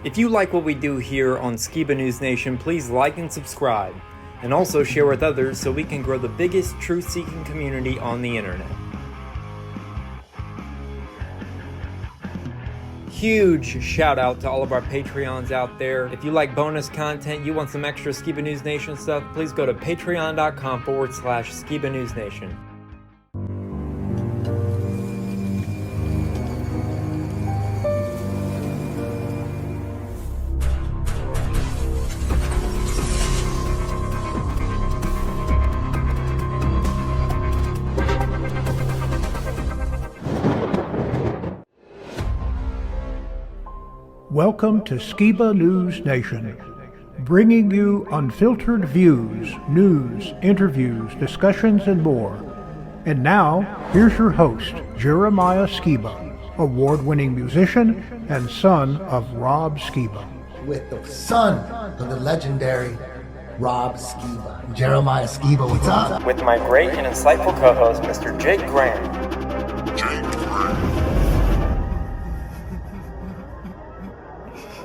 If you like what we do here on Skiba News Nation, please like and subscribe, and also share with others so we can grow the biggest truth-seeking community on the internet. Huge shout out to all of our Patreons out there. If you like bonus content, you want some extra Skiba News Nation stuff, please go to patreon.com/Skiba News Nation. Welcome to Skiba News Nation, bringing you unfiltered views, news, interviews, discussions, and more. And now, here's your host, Jeremiah Skiba, award-winning musician and son of Rob Skiba. With the son of the legendary Rob Skiba. Jeremiah Skiba, what's up? With my great and insightful co-host, Mr. Jake Graham.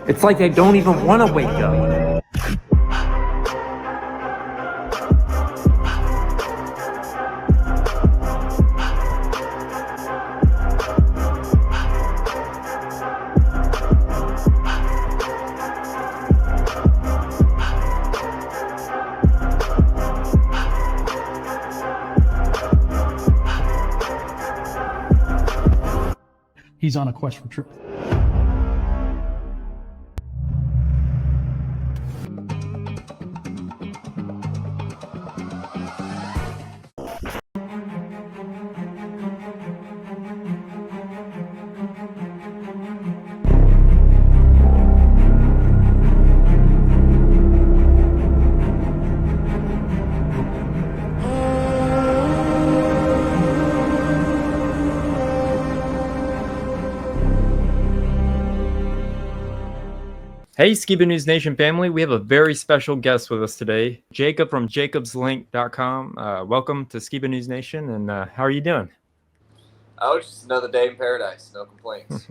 It's like I don't even want to wake up. He's on a quest for truth. Hey, Skiba News Nation family, we have a very special guest with us today, Jacob from JacobsRE-GENEration. Welcome to Skiba News Nation, and how are you doing? Oh, it's just another day in paradise. No complaints.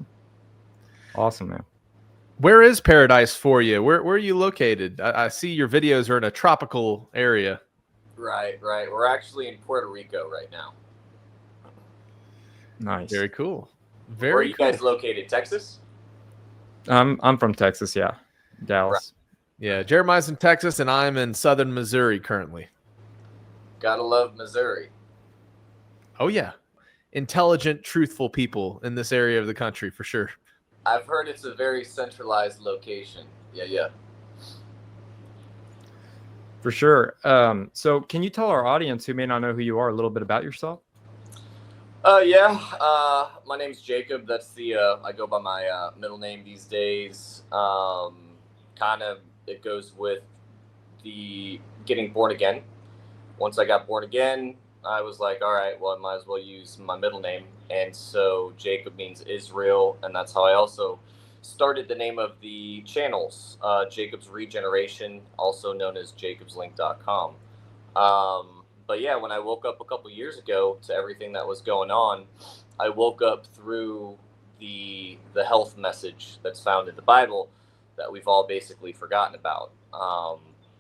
Awesome, man. Where is paradise for you? Where are you located? I see your videos are in a tropical area. Right. We're actually in Puerto Rico right now. Nice. Very cool. Where are you guys located? Texas? I'm from Texas, yeah. Dallas. Right. Yeah, Jeremiah's in Texas, and I'm in southern Missouri currently. Gotta love Missouri. Oh, yeah. Intelligent, truthful people in this area of the country, for sure. I've heard it's a very centralized location. Yeah. For sure. So can you tell our audience who may not know who you are a little bit about yourself? My name's Jacob. That's I go by my middle name these days. It goes with the getting born again. Once I got born again, I was like, all right, well, I might as well use my middle name. And so Jacob means Israel. And that's how I also started the name of the channels, JacobsRE-GENEration, also known as JacobsLink.com. But yeah, when I woke up a couple years ago to everything that was going on, I woke up through the health message that's found in the Bible that we've all basically forgotten about.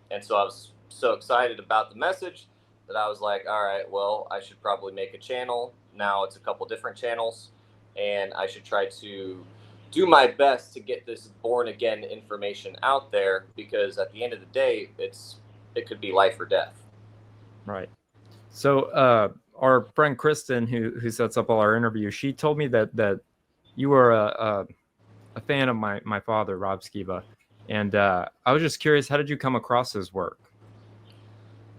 And so I was so excited about the message that I was like, all right, well, I should probably make a channel. Now it's a couple different channels, and I should try to do my best to get this born again information out there, because at the end of the day, it could be life or death. Right. So our friend Kristen, who sets up all our interviews, she told me that you were a fan of my father, Rob Skiba, and I was just curious, how did you come across his work?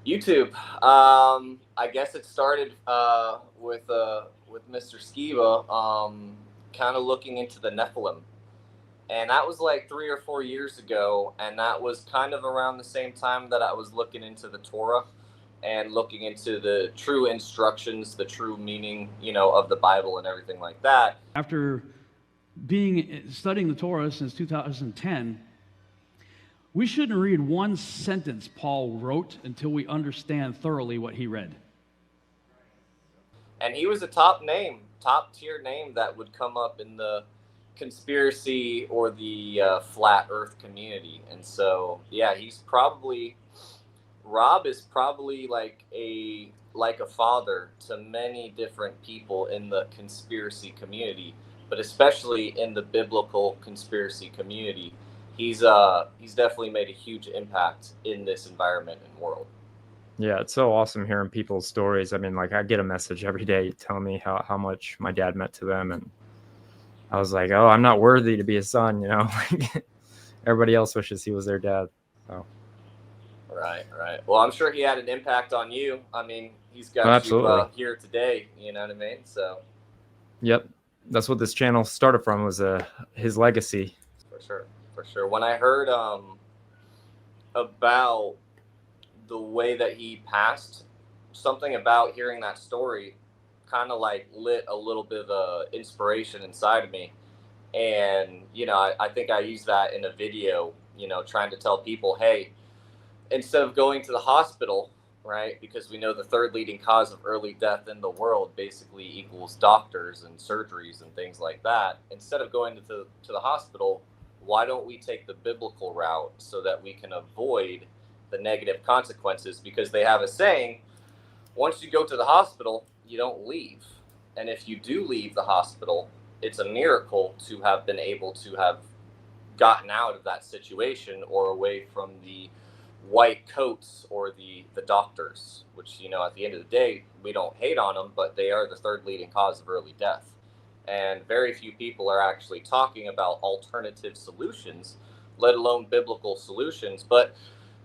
YouTube. I guess it started with Mr. Skiba, kind of looking into the Nephilim, and that was like 3 or 4 years ago, and that was kind of around the same time that I was looking into the Torah and looking into the true instructions, the true meaning, of the Bible and everything like that. After studying the Torah since 2010, we shouldn't read one sentence Paul wrote until we understand thoroughly what he read. And he was a top tier name that would come up in the conspiracy or the flat earth community. And so, yeah, Rob is probably like a father to many different people in the conspiracy community, but especially in the biblical conspiracy community. He's definitely made a huge impact in this environment and world. Yeah, it's so awesome hearing people's stories. I mean, like, I get a message every day telling me how much my dad meant to them, and I was like, oh, I'm not worthy to be a son, you know. Everybody else wishes he was their dad. So. Right. Well, I'm sure he had an impact on you. I mean, he's got absolutely. you here today. You know what I mean? So. Yep, that's what this channel started from, was his legacy. For sure. When I heard about the way that he passed, something about hearing that story kind of like lit a little bit of inspiration inside of me. And, you know, I think I used that in a video, you know, trying to tell people, hey, instead of going to the hospital, right, because we know the third leading cause of early death in the world basically equals doctors and surgeries and things like that. Instead of going to the hospital, why don't we take the biblical route so that we can avoid the negative consequences? Because they have a saying, once you go to the hospital, you don't leave. And if you do leave the hospital, it's a miracle to have been able to have gotten out of that situation or away from the white coats or the doctors, which, you know, at the end of the day, we don't hate on them, but they are the third leading cause of early death. And very few people are actually talking about alternative solutions, let alone biblical solutions. But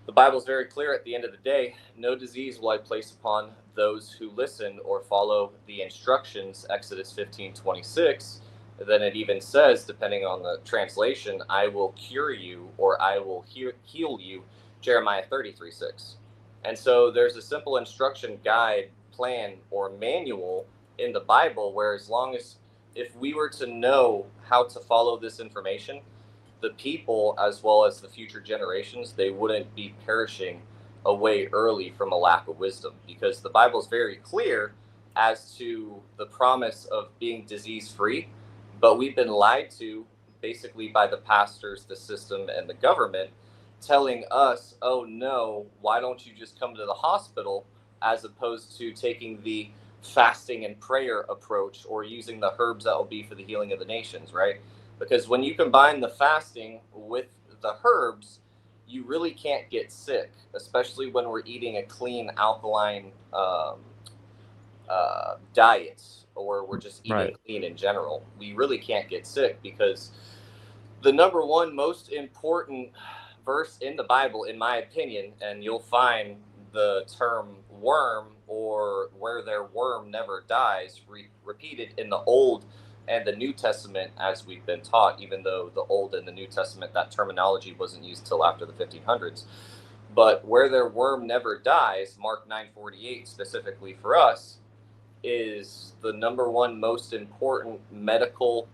the Bible is very clear at the end of the day, no disease will I place upon those who listen or follow the instructions, Exodus 15:26. Then it even says, depending on the translation, I will cure you or I will heal you, Jeremiah 33:6. And so there's a simple instruction guide, plan, or manual in the Bible where, as long as, if we were to know how to follow this information, the people, as well as the future generations, they wouldn't be perishing away early from a lack of wisdom, because the Bible is very clear as to the promise of being disease-free, but we've been lied to basically by the pastors, the system, and the government, telling us, oh no, why don't you just come to the hospital, as opposed to taking the fasting and prayer approach or using the herbs that will be for the healing of the nations, right? Because when you combine the fasting with the herbs, you really can't get sick, especially when we're eating a clean, alkaline diet, or we're just eating clean in general. We really can't get sick, because the number one most important verse in the Bible, in my opinion, and you'll find the term worm, or where their worm never dies, repeated in the Old and the New Testament, as we've been taught, even though the Old and the New Testament, that terminology wasn't used till after the 1500s. But where their worm never dies, Mark 9:48 specifically for us, is the number one most important medical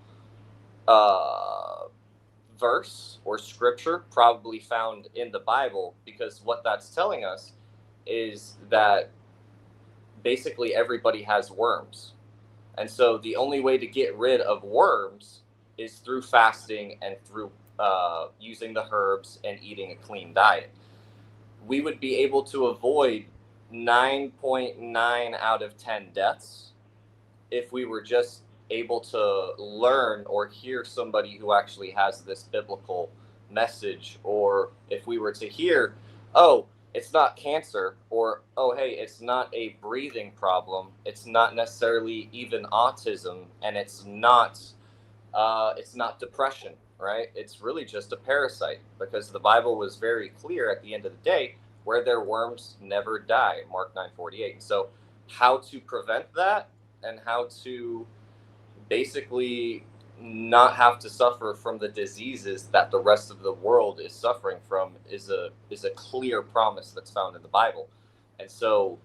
verse or scripture probably found in the Bible, because what that's telling us is that basically everybody has worms. And so the only way to get rid of worms is through fasting and through using the herbs and eating a clean diet. We would be able to avoid 9.9 out of 10 deaths if we were just able to learn or hear somebody who actually has this biblical message, or if we were to hear, oh, it's not cancer, or, oh, hey, it's not a breathing problem, it's not necessarily even autism, and it's not depression, right? It's really just a parasite, because the Bible was very clear at the end of the day, where their worms never die, Mark 9:48. So how to prevent that, and how to basically not have to suffer from the diseases that the rest of the world is suffering from, is a clear promise that's found in the Bible. And so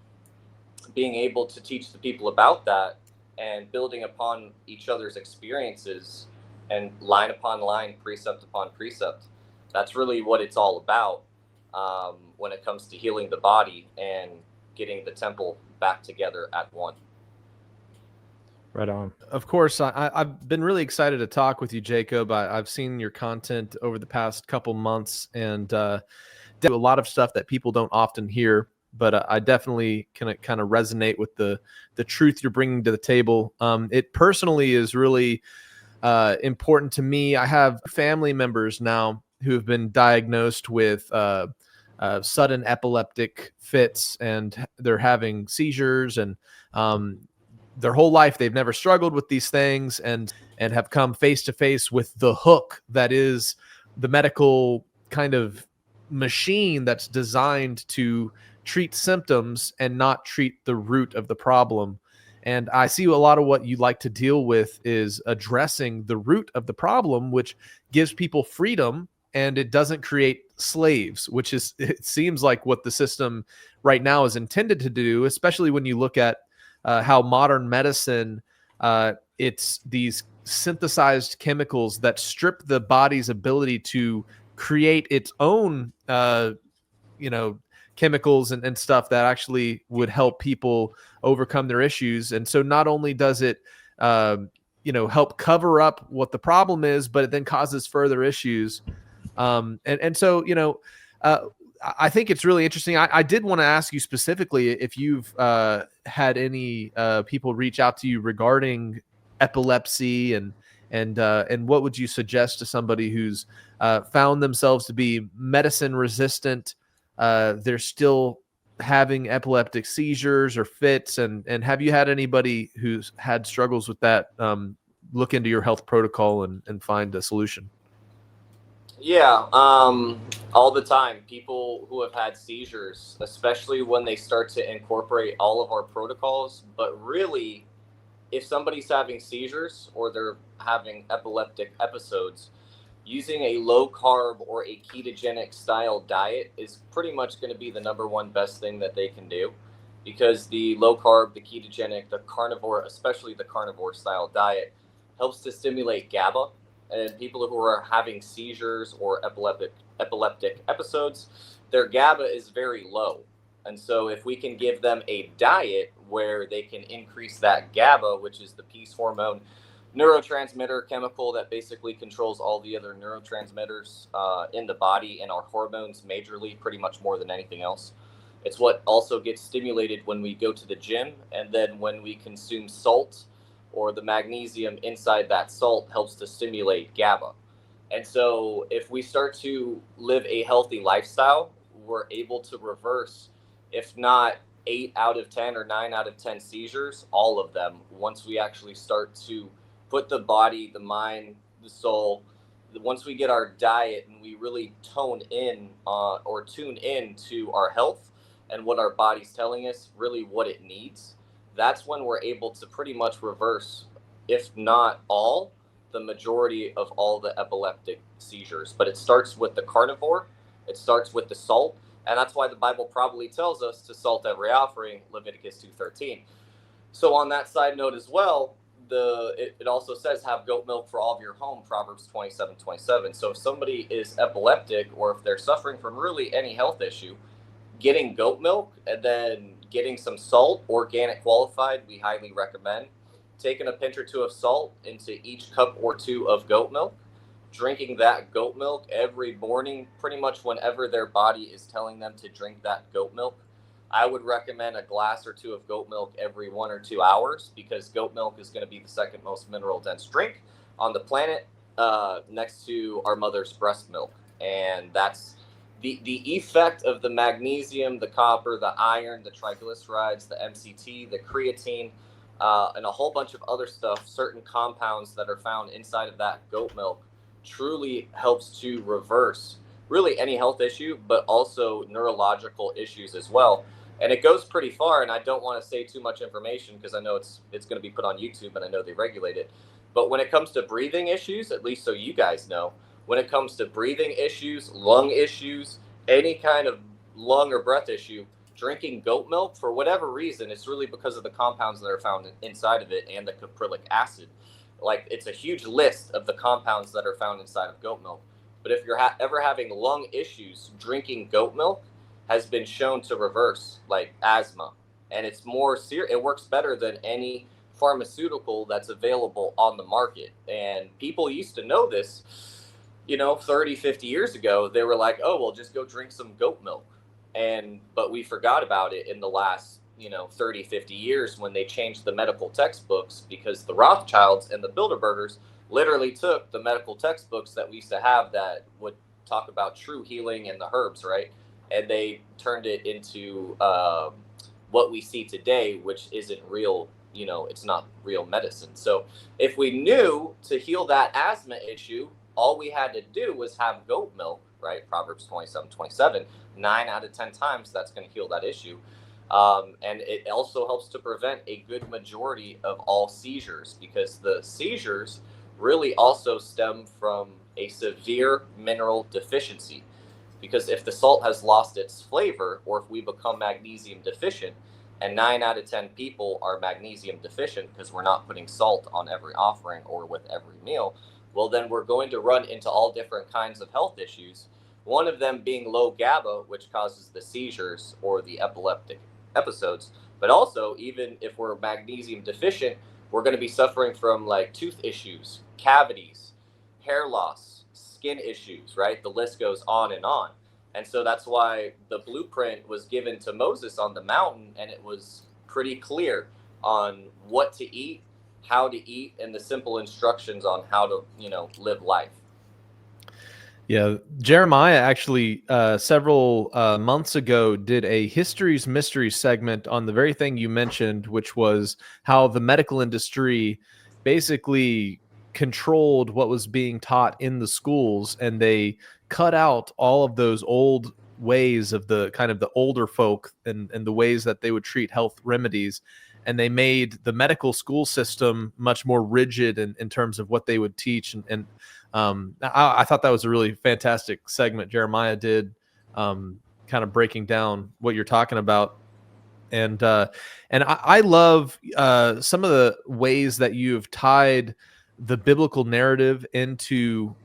being able to teach the people about that, and building upon each other's experiences, and line upon line, precept upon precept, that's really what it's all about when it comes to healing the body and getting the temple back together at one. Right on. Of course, I've been really excited to talk with you, Jacob. I've seen your content over the past couple months and do a lot of stuff that people don't often hear, but I definitely can kind of resonate with the truth you're bringing to the table. It personally is really important to me. I have family members now who have been diagnosed with sudden epileptic fits, and they're having seizures, and their whole life they've never struggled with these things, and have come face to face with the hook that is the medical kind of machine that's designed to treat symptoms and not treat the root of the problem. And I see a lot of what you like to deal with is addressing the root of the problem, which gives people freedom, and it doesn't create slaves, which is, it seems like what the system right now is intended to do, especially when you look at how modern medicine, it's these synthesized chemicals that strip the body's ability to create its own, chemicals and stuff that actually would help people overcome their issues. And so not only does it, help cover up what the problem is, but it then causes further issues. So, I think it's really interesting. I did want to ask you specifically if you've had any people reach out to you regarding epilepsy, and what would you suggest to somebody who's found themselves to be medicine resistant? They're still having epileptic seizures or fits, and have you had anybody who's had struggles with that look into your health protocol and find a solution? Yeah, all the time. People who have had seizures, especially when they start to incorporate all of our protocols. But really, if somebody's having seizures or they're having epileptic episodes, using a low carb or a ketogenic style diet is pretty much going to be the number one best thing that they can do, because the low carb, the ketogenic, the carnivore, especially the carnivore style diet, helps to stimulate GABA. And people who are having seizures or epileptic episodes, their GABA is very low. And so if we can give them a diet where they can increase that GABA, which is the peace hormone neurotransmitter chemical that basically controls all the other neurotransmitters in the body and our hormones majorly, pretty much more than anything else. It's what also gets stimulated when we go to the gym, and then when we consume salt, or the magnesium inside that salt helps to stimulate GABA. And so if we start to live a healthy lifestyle, we're able to reverse, if not 8 out of 10 or 9 out of 10 seizures, all of them, once we actually start to put the body, the mind, the soul, once we get our diet and we really tone in or tune in to our health and what our body's telling us, really what it needs, that's when we're able to pretty much reverse, if not all, the majority of all the epileptic seizures. But it starts with the carnivore, it starts with the salt, and that's why the Bible probably tells us to salt every offering, Leviticus 2:13. So on that side note as well, it also says have goat milk for all of your home, Proverbs 27:27. So if somebody is epileptic, or if they're suffering from really any health issue, getting goat milk and then getting some salt, organic qualified, we highly recommend. Taking a pinch or two of salt into each cup or two of goat milk, drinking that goat milk every morning, pretty much whenever their body is telling them to drink that goat milk. I would recommend a glass or two of goat milk every 1 or 2 hours, because goat milk is going to be the second most mineral dense drink on the planet, next to our mother's breast milk. And that's the effect of the magnesium, the copper, the iron, the triglycerides, the MCT, the creatine, and a whole bunch of other stuff, certain compounds that are found inside of that goat milk, truly helps to reverse really any health issue, but also neurological issues as well. And it goes pretty far, and I don't want to say too much information because I know it's going to be put on YouTube, and I know they regulate it. But when it comes to breathing issues, at least so you guys know, when it comes to breathing issues, lung issues, any kind of lung or breath issue, drinking goat milk, for whatever reason, it's really because of the compounds that are found inside of it and the caprylic acid. Like, it's a huge list of the compounds that are found inside of goat milk. But if you're ever having lung issues, drinking goat milk has been shown to reverse, like, asthma. And it's more serious. It works better than any pharmaceutical that's available on the market. And people used to know this, 30, 50 years ago. They were like, oh, well, just go drink some goat milk. But we forgot about it in the last, 30, 50 years when they changed the medical textbooks, because the Rothschilds and the Bilderbergers literally took the medical textbooks that we used to have that would talk about true healing and the herbs, right? And they turned it into what we see today, which isn't real, it's not real medicine. So if we knew to heal that asthma issue, all we had to do was have goat milk, right? Proverbs 27:27, 9 out of 10 times that's going to heal that issue. And it also helps to prevent a good majority of all seizures, because the seizures really also stem from a severe mineral deficiency. Because if the salt has lost its flavor, or if we become magnesium deficient, and 9 out of 10 people are magnesium deficient because we're not putting salt on every offering or with every meal, well, then we're going to run into all different kinds of health issues. One of them being low GABA, which causes the seizures or the epileptic episodes. But also, even if we're magnesium deficient, we're going to be suffering from like tooth issues, cavities, hair loss, skin issues, right? The list goes on and on. And so that's why the blueprint was given to Moses on the mountain, and it was pretty clear on what to eat, how to eat, and the simple instructions on how to, live life. Yeah, Jeremiah actually several months ago did a History's Mystery segment on the very thing you mentioned, which was how the medical industry basically controlled what was being taught in the schools, and they cut out all of those old ways of the kind of the older folk and the ways that they would treat health remedies. And they made the medical school system much more rigid in terms of what they would teach. I thought that was a really fantastic segment Jeremiah did, kind of breaking down what you're talking about. And I love some of the ways that you've tied the biblical narrative into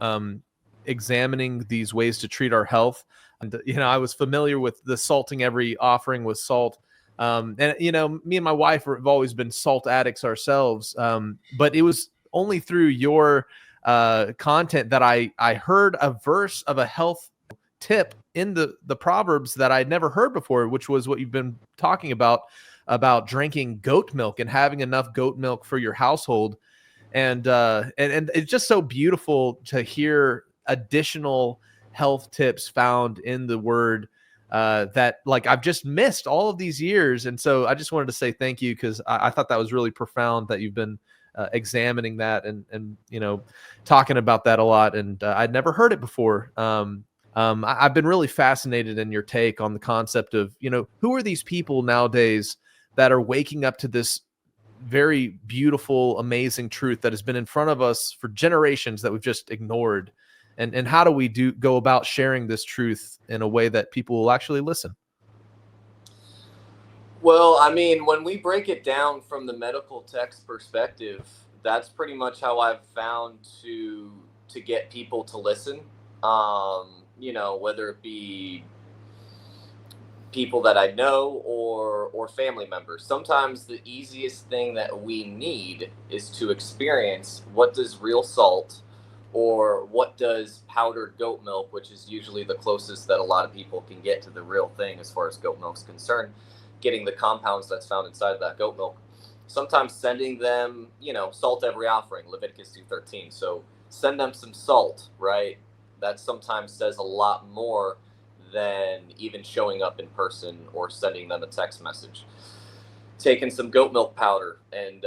examining these ways to treat our health. And, I was familiar with the salting every offering with salt. And, me and my wife have always been salt addicts ourselves. But it was only through your content that I heard a verse of a health tip in the Proverbs that I'd never heard before, which was what you've been talking about drinking goat milk and having enough goat milk for your household. And it's just so beautiful to hear additional health tips found in the word that like I've just missed all of these years. And so I just wanted to say thank you, because I thought that was really profound that you've been examining that and talking about that a lot. And I'd never heard it before. I've been really fascinated in your take on the concept of, who are these people nowadays that are waking up to this very beautiful, amazing truth that has been in front of us for generations that we've just ignored. And how do we go about sharing this truth in a way that people will actually listen? Well, I mean, when we break it down from the medical text perspective, that's pretty much how I've found to get people to listen. Whether it be people that I know or family members. Sometimes the easiest thing that we need is to experience what does real salt or what does powdered goat milk, which is usually the closest that a lot of people can get to the real thing as far as goat milk is concerned, getting the compounds that's found inside that goat milk. Sometimes sending them, salt every offering, Leviticus 2:13. So send them some salt, right? That sometimes says a lot more than even showing up in person or sending them a text message. Taking some goat milk powder and,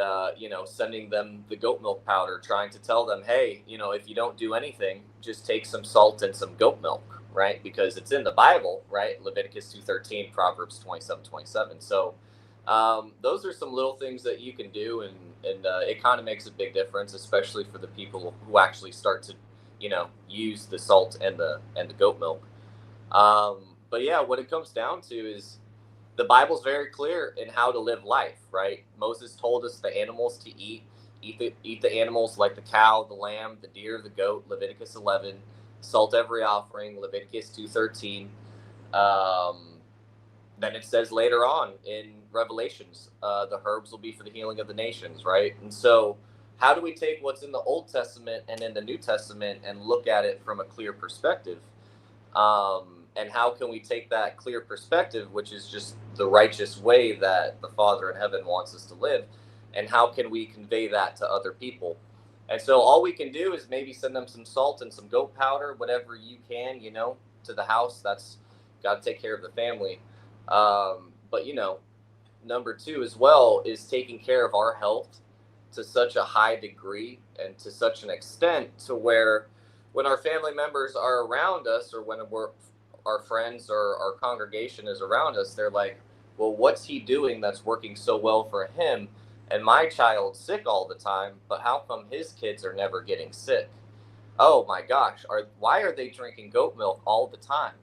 sending them the goat milk powder, trying to tell them, hey, if you don't do anything, just take some salt and some goat milk, right? Because it's in the Bible, right? Leviticus 2:13, Proverbs 27:27. So those are some little things that you can do, and it kind of makes a big difference, especially for the people who actually start to, use the salt and the goat milk. But yeah, what it comes down to is the Bible's very clear in how to live life, right? Moses told us the animals to eat the animals like the cow, the lamb, the deer, the goat, Leviticus 11, salt every offering, Leviticus 2:13. Then it says later on in Revelations, the herbs will be for the healing of the nations, right? And so how do we take what's in the Old Testament and in the New Testament and look at it from a clear perspective? And how can we take that clear perspective, which is just the righteous way that the Father in heaven wants us to live, and how can we convey that to other people? And so all we can do is maybe send them some salt and some goat powder, whatever you can, to the house. That's got to take care of the family. But, number two as well is taking care of our health to such a high degree and to such an extent to where when our family members are around us, or when our friends or our congregation is around us, they're like, well, what's he doing that's working so well for him? And my child's sick all the time, but how come his kids are never getting sick? Oh my gosh, why are they drinking goat milk all the time?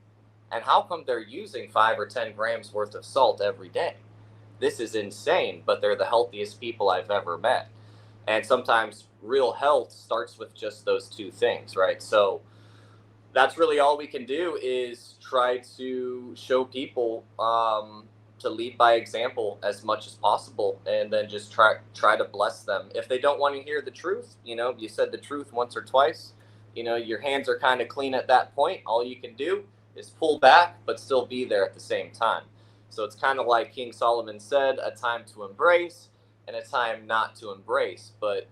And how come they're using 5 or 10 grams worth of salt every day? This is insane, but they're the healthiest people I've ever met. And sometimes real health starts with just those two things, right? So that's really all we can do, is try to show people to lead by example as much as possible, and then just try to bless them. If they don't want to hear the truth, you said the truth once or twice, your hands are kind of clean at that point. All you can do is pull back, but still be there at the same time. So it's kind of like King Solomon said, a time to embrace and a time not to embrace. But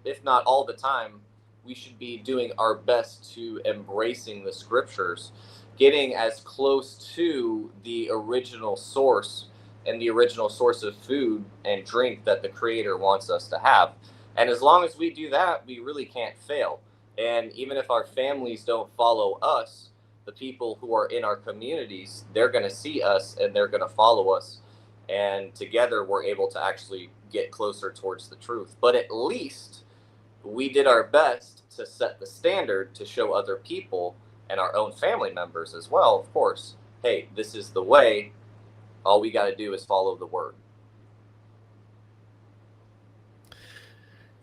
if not all the time, we should be doing our best to embracing the scriptures, getting as close to the original source and the original source of food and drink that the Creator wants us to have. And as long as we do that, we really can't fail. And even if our families don't follow us, the people who are in our communities, they're going to see us and they're going to follow us. And together we're able to actually get closer towards the truth. But at least we did our best to set the standard to show other people and our own family members as well, of course, hey, this is the way. All we got to do is follow the word.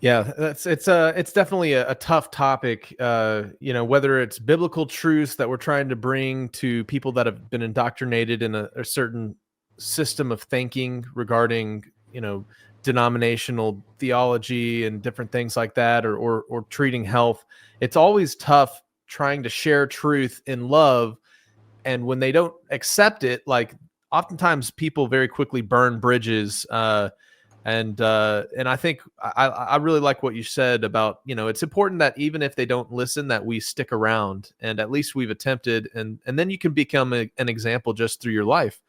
Yeah, it's definitely a tough topic. Whether it's biblical truths that we're trying to bring to people that have been indoctrinated in a certain system of thinking regarding, denominational theology and different things like that, or treating health. It's always tough trying to share truth in love, and when they don't accept it, like oftentimes people very quickly burn bridges. And I think I really like what you said about, it's important that even if they don't listen, that we stick around, and at least we've attempted, and then you can become an example just through your life.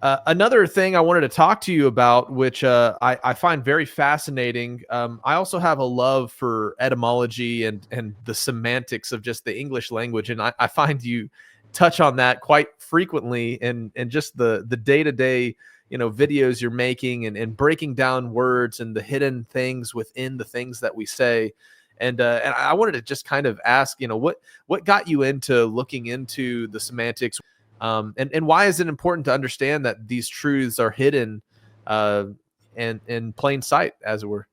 Another thing I wanted to talk to you about, which I find very fascinating. I also have a love for etymology and the semantics of just the English language, and I find you touch on that quite frequently, and just the day-to-day videos you're making, and breaking down words and the hidden things within the things that we say. And I wanted to just kind of ask, what got you into looking into the semantics, and why is it important to understand that these truths are hidden and in plain sight, as it were?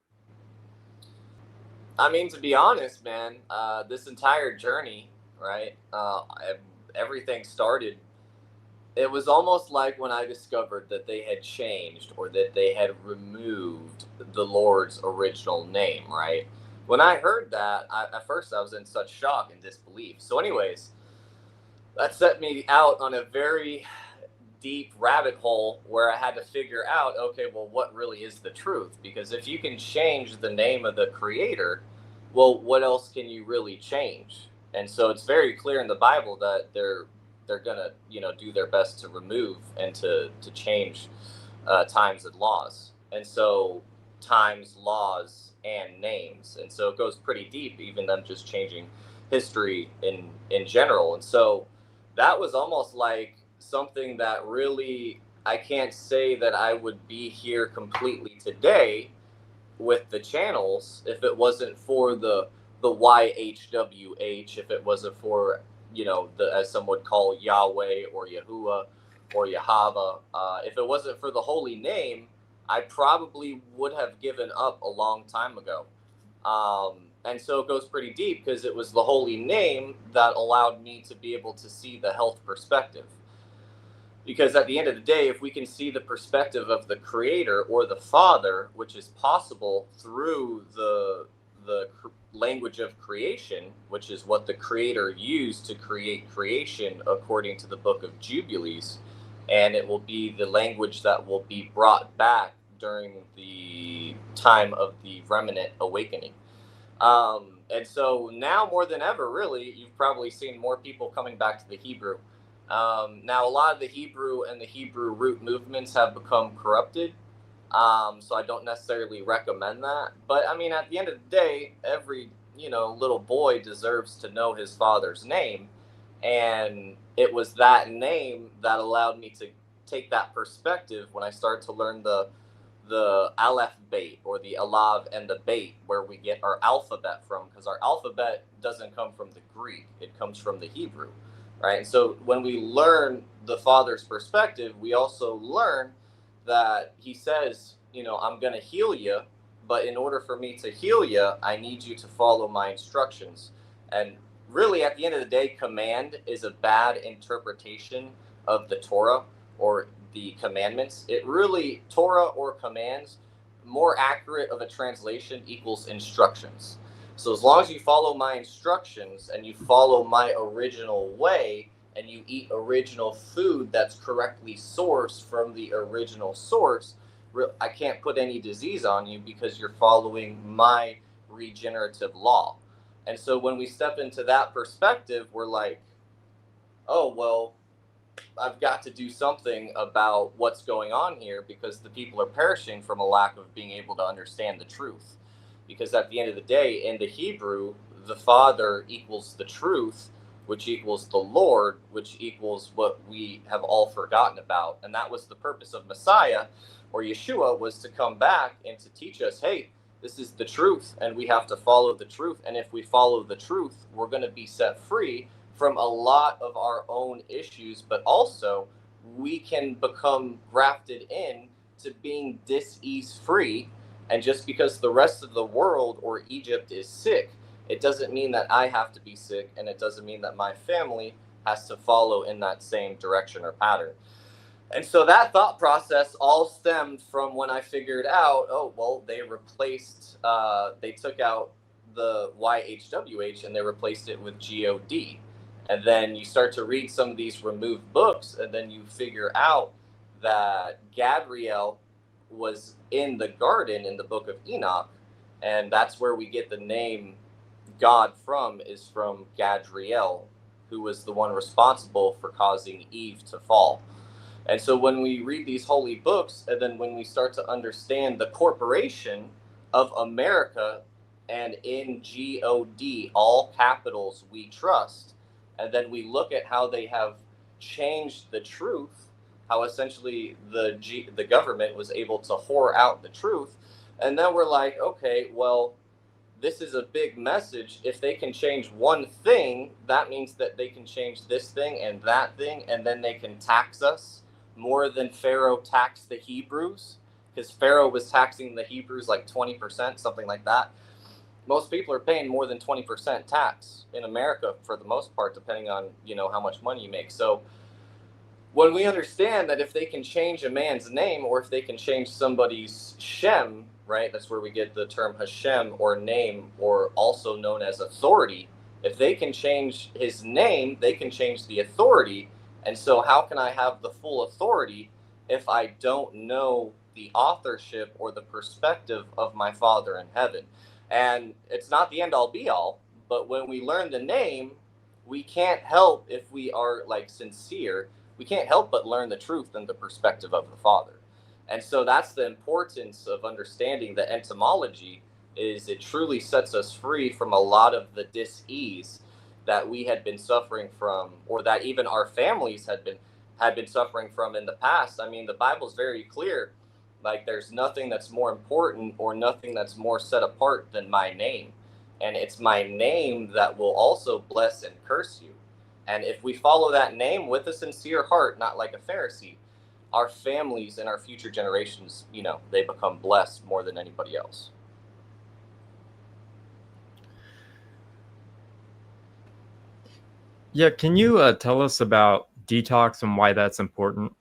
I mean, to be honest, man, this entire journey, right? Everything started. It was almost like when I discovered that they had changed, or that they had removed the Lord's original name, right? When I heard that, at first I was in such shock and disbelief. So anyways, that set me out on a very deep rabbit hole where I had to figure out, okay, well, what really is the truth? Because if you can change the name of the Creator, well, what else can you really change? And so it's very clear in the Bible that they're gonna do their best to remove and to change times and laws. And so times, laws, and names. And so it goes pretty deep, even them just changing history in general. And so that was almost like something that really, I can't say that I would be here completely today with the channels if it wasn't for the YHWH, if it wasn't for as some would call Yahweh or Yahuwah or Yahweh. If it wasn't for the holy name, I probably would have given up a long time ago. And so it goes pretty deep, because it was the holy name that allowed me to be able to see the health perspective. Because at the end of the day, if we can see the perspective of the creator or the father, which is possible through the language of creation, which is what the creator used to create creation according to the book of Jubilees, and it will be the language that will be brought back during the time of the remnant awakening. And so now more than ever, really, you've probably seen more people coming back to the Hebrew. Now, a lot of the Hebrew and the Hebrew root movements have become corrupted. So I don't necessarily recommend that. But I mean, at the end of the day, every, little boy deserves to know his father's name. And it was that name that allowed me to take that perspective when I started to learn the Aleph bait, or the Alav and the bait, where we get our alphabet from, because our alphabet doesn't come from the Greek, it comes from the Hebrew, right? And so when we learn the father's perspective, we also learn that he says, I'm going to heal you, but in order for me to heal you, I need you to follow my instructions. And really, at the end of the day, command is a bad interpretation of the Torah or the commandments. It really, Torah or commands, more accurate of a translation equals instructions. So as long as you follow my instructions and you follow my original way and you eat original food that's correctly sourced from the original source, I can't put any disease on you because you're following my regenerative law. And so when we step into that perspective, we're like, oh, well, I've got to do something about what's going on here, because the people are perishing from a lack of being able to understand the truth. Because at the end of the day, in the Hebrew, the Father equals the truth, which equals the Lord, which equals what we have all forgotten about. And that was the purpose of Messiah, or Yeshua, was to come back and to teach us, hey, this is the truth, and we have to follow the truth. And if we follow the truth, we're going to be set free from a lot of our own issues, but also we can become grafted in to being dis-ease free. And just because the rest of the world or Egypt is sick, it doesn't mean that I have to be sick, and it doesn't mean that my family has to follow in that same direction or pattern. And so that thought process all stemmed from when I figured out, oh, well, they took out the YHWH and they replaced it with GOD. And then you start to read some of these removed books, and then you figure out that Gabriel was in the garden in the book of Enoch, and that's where we get the name God from, is from Gadriel, who was the one responsible for causing Eve to fall. And so when we read these holy books, and then when we start to understand the corporation of America, and in GOD, all capitals, we trust, and then we look at how they have changed the truth, how essentially the government was able to whore out the truth. And then we're like, okay, well, this is a big message. If they can change one thing, that means that they can change this thing and that thing, and then they can tax us more than Pharaoh taxed the Hebrews, because Pharaoh was taxing the Hebrews like 20%, something like that. Most people are paying more than 20% tax in America for the most part, depending on, how much money you make. So when we understand that if they can change a man's name, or if they can change somebody's Shem, right? That's where we get the term Hashem, or name, or also known as authority. If they can change his name, they can change the authority. And so how can I have the full authority if I don't know the authorship or the perspective of my Father in heaven? And it's not the end all be all, but when we learn the name, we can't help, if we are like sincere, we can't help but learn the truth and the perspective of the Father. And so that's the importance of understanding the etymology, is it truly sets us free from a lot of the dis-ease that we had been suffering from, or that even our families had been suffering from in the past. I mean, the Bible's very clear. Like, there's nothing that's more important or nothing that's more set apart than my name. And it's my name that will also bless and curse you. And if we follow that name with a sincere heart, not like a Pharisee, our families and our future generations, they become blessed more than anybody else. Yeah, can you tell us about detox and why that's important?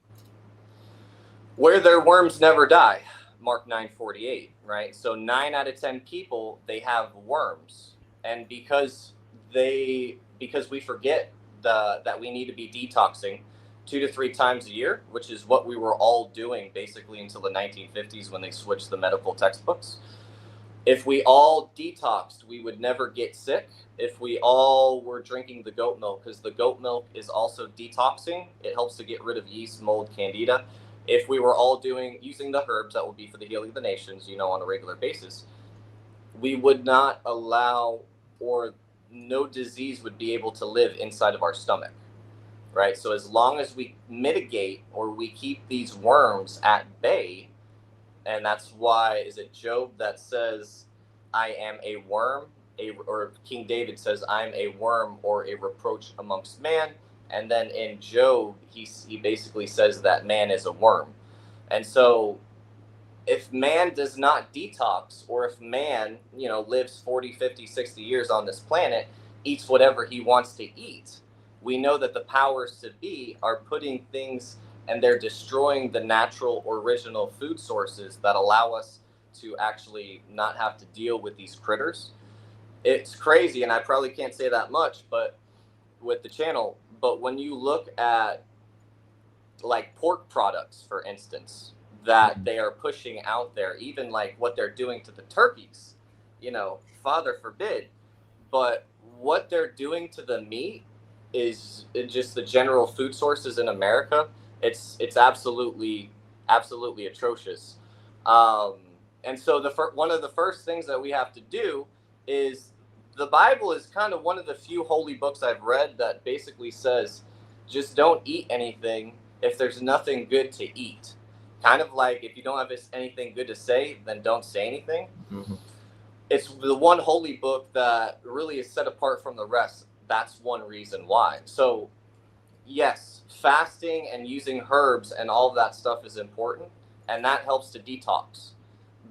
Where their worms never die, Mark 9:48, right? So 9 out of 10 people, they have worms. And because we forget that we need to be detoxing 2 to 3 times a year, which is what we were all doing basically until the 1950s when they switched the medical textbooks. If we all detoxed, we would never get sick. If we all were drinking the goat milk, because the goat milk is also detoxing, it helps to get rid of yeast, mold, candida. If we were all using the herbs that will be for the healing of the nations, on a regular basis, we would not allow, or no disease would be able to live inside of our stomach, right? So as long as we mitigate or we keep these worms at bay, and that's why, is it Job that says, I am a worm, or King David says, I'm a worm or a reproach amongst man. And then in Job, he basically says that man is a worm. And so if man does not detox, or if man, lives 40, 50, 60 years on this planet, eats whatever he wants to eat, we know that the powers to be are putting things, and they're destroying the natural original food sources that allow us to actually not have to deal with these critters. It's crazy, and I probably can't say that much, but with the channel, but when you look at like pork products, for instance, that they are pushing out there, even like what they're doing to the turkeys, Father forbid, but what they're doing to the meat is just the general food sources in America. It's absolutely atrocious. And so one of the first things that we have to do is, the Bible is kind of one of the few holy books I've read that basically says, just don't eat anything if there's nothing good to eat. Kind of like, if you don't have anything good to say, then don't say anything. Mm-hmm. It's the one holy book that really is set apart from the rest. That's one reason why. So yes, fasting and using herbs and all of that stuff is important, and that helps to detox.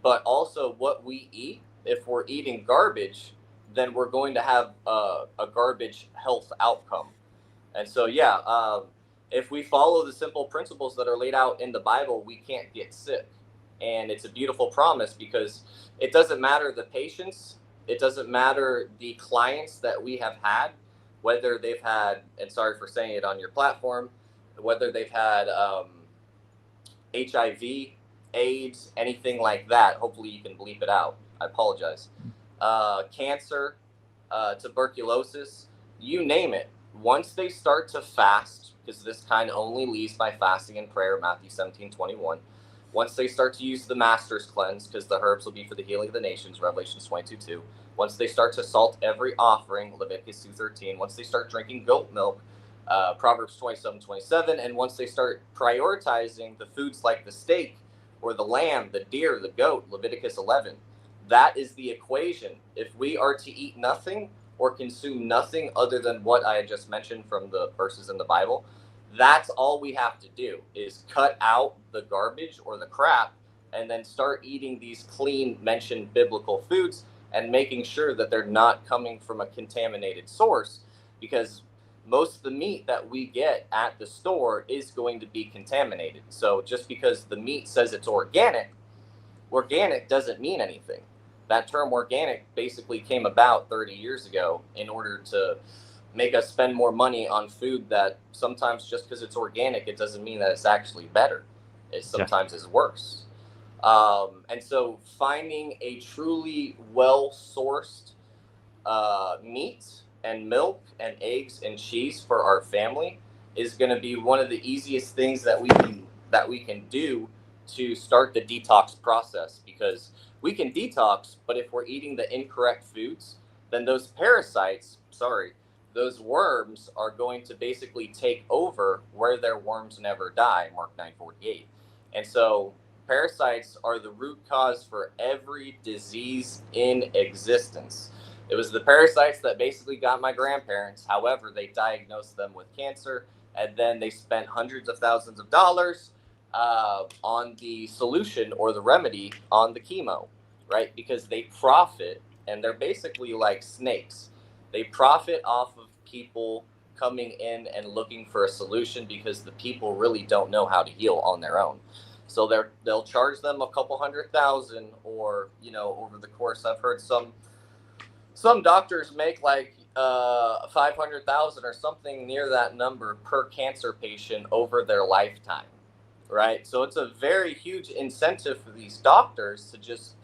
But also what we eat, if we're eating garbage, then we're going to have a garbage health outcome. And so, if we follow the simple principles that are laid out in the Bible, we can't get sick. And it's a beautiful promise, because it doesn't matter the patients, it doesn't matter the clients that we have had, whether they've had, and sorry for saying it on your platform, whether they've had HIV, AIDS, anything like that. Hopefully you can bleep it out. I apologize. Cancer, tuberculosis, you name it. Once they start to fast, because this kind only leaves by fasting and prayer, Matthew 17:21. Once they start to use the master's cleanse, because the herbs will be for the healing of the nations, Revelation 22:2. Once they start to salt every offering, Leviticus 2:13. Once they start drinking goat milk, Proverbs 27:27. And once they start prioritizing the foods like the steak or the lamb, the deer, the goat, Leviticus 11. That is the equation. If we are to eat nothing or consume nothing other than what I had just mentioned from the verses in the Bible, that's all we have to do, is cut out the garbage or the crap, and then start eating these clean, mentioned biblical foods, and making sure that they're not coming from a contaminated source, because most of the meat that we get at the store is going to be contaminated. So just because the meat says it's organic doesn't mean anything. That term organic basically came about 30 years ago in order to make us spend more money on food that sometimes, just because it's organic, it doesn't mean that it's actually better. It sometimes is worse. And so finding a truly well-sourced meat and milk and eggs and cheese for our family is going to be one of the easiest things that we can do to start the detox process, because we can detox, but if we're eating the incorrect foods, then those parasites, those worms are going to basically take over where their worms never die, Mark 9:48. And so parasites are the root cause for every disease in existence. It was the parasites that basically got my grandparents. However, they diagnosed them with cancer, and then they spent hundreds of thousands of dollars on the solution or the remedy on the chemo, right? Because they profit, and they're basically like snakes. They profit off of people coming in and looking for a solution because the people really don't know how to heal on their own. So they'll charge them a couple $100,000, or, you know, over the course, I've heard some doctors make like 500,000 or something near that number per cancer patient over their lifetime, right? So it's a very huge incentive for these doctors to just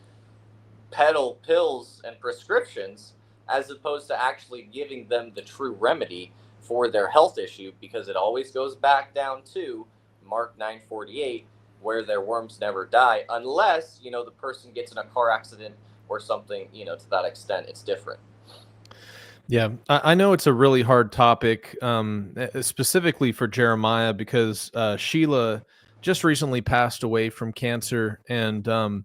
peddle pills and prescriptions, as opposed to actually giving them the true remedy for their health issue, because it always goes back down to Mark 9:48, where their worms never die, unless, you know, the person gets in a car accident or something, you know, to that extent. It's different. Yeah, I know it's a really hard topic, specifically for Jeremiah, because Sheila just recently passed away from cancer, and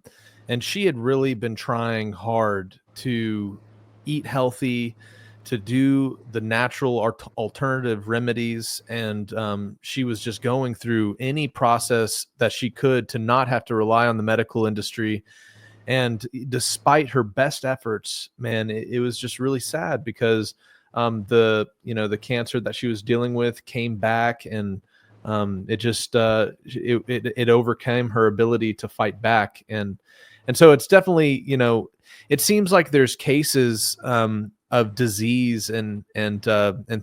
she had really been trying hard to eat healthy, to do the natural alternative remedies, and she was just going through any process that she could to not have to rely on the medical industry. And despite her best efforts, man, it was just really sad, because the cancer that she was dealing with came back, and it overcame her ability to fight back. And so it's definitely, it seems like there's cases of disease and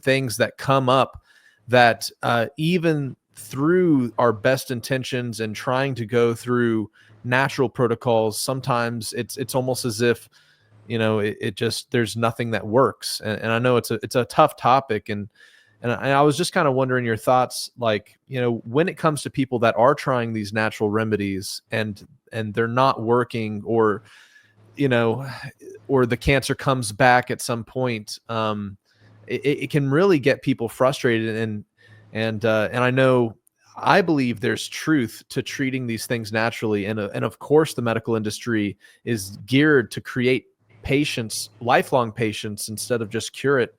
things that come up that even through our best intentions and trying to go through natural protocols, sometimes it's almost as if, it just, there's nothing that works. And I know it's a tough topic, and I was just kind of wondering your thoughts, like, when it comes to people that are trying these natural remedies and they're not working, or or the cancer comes back at some point, it can really get people frustrated. And I believe there's truth to treating these things naturally, and of course the medical industry is geared to create patients, lifelong patients, instead of just cure it.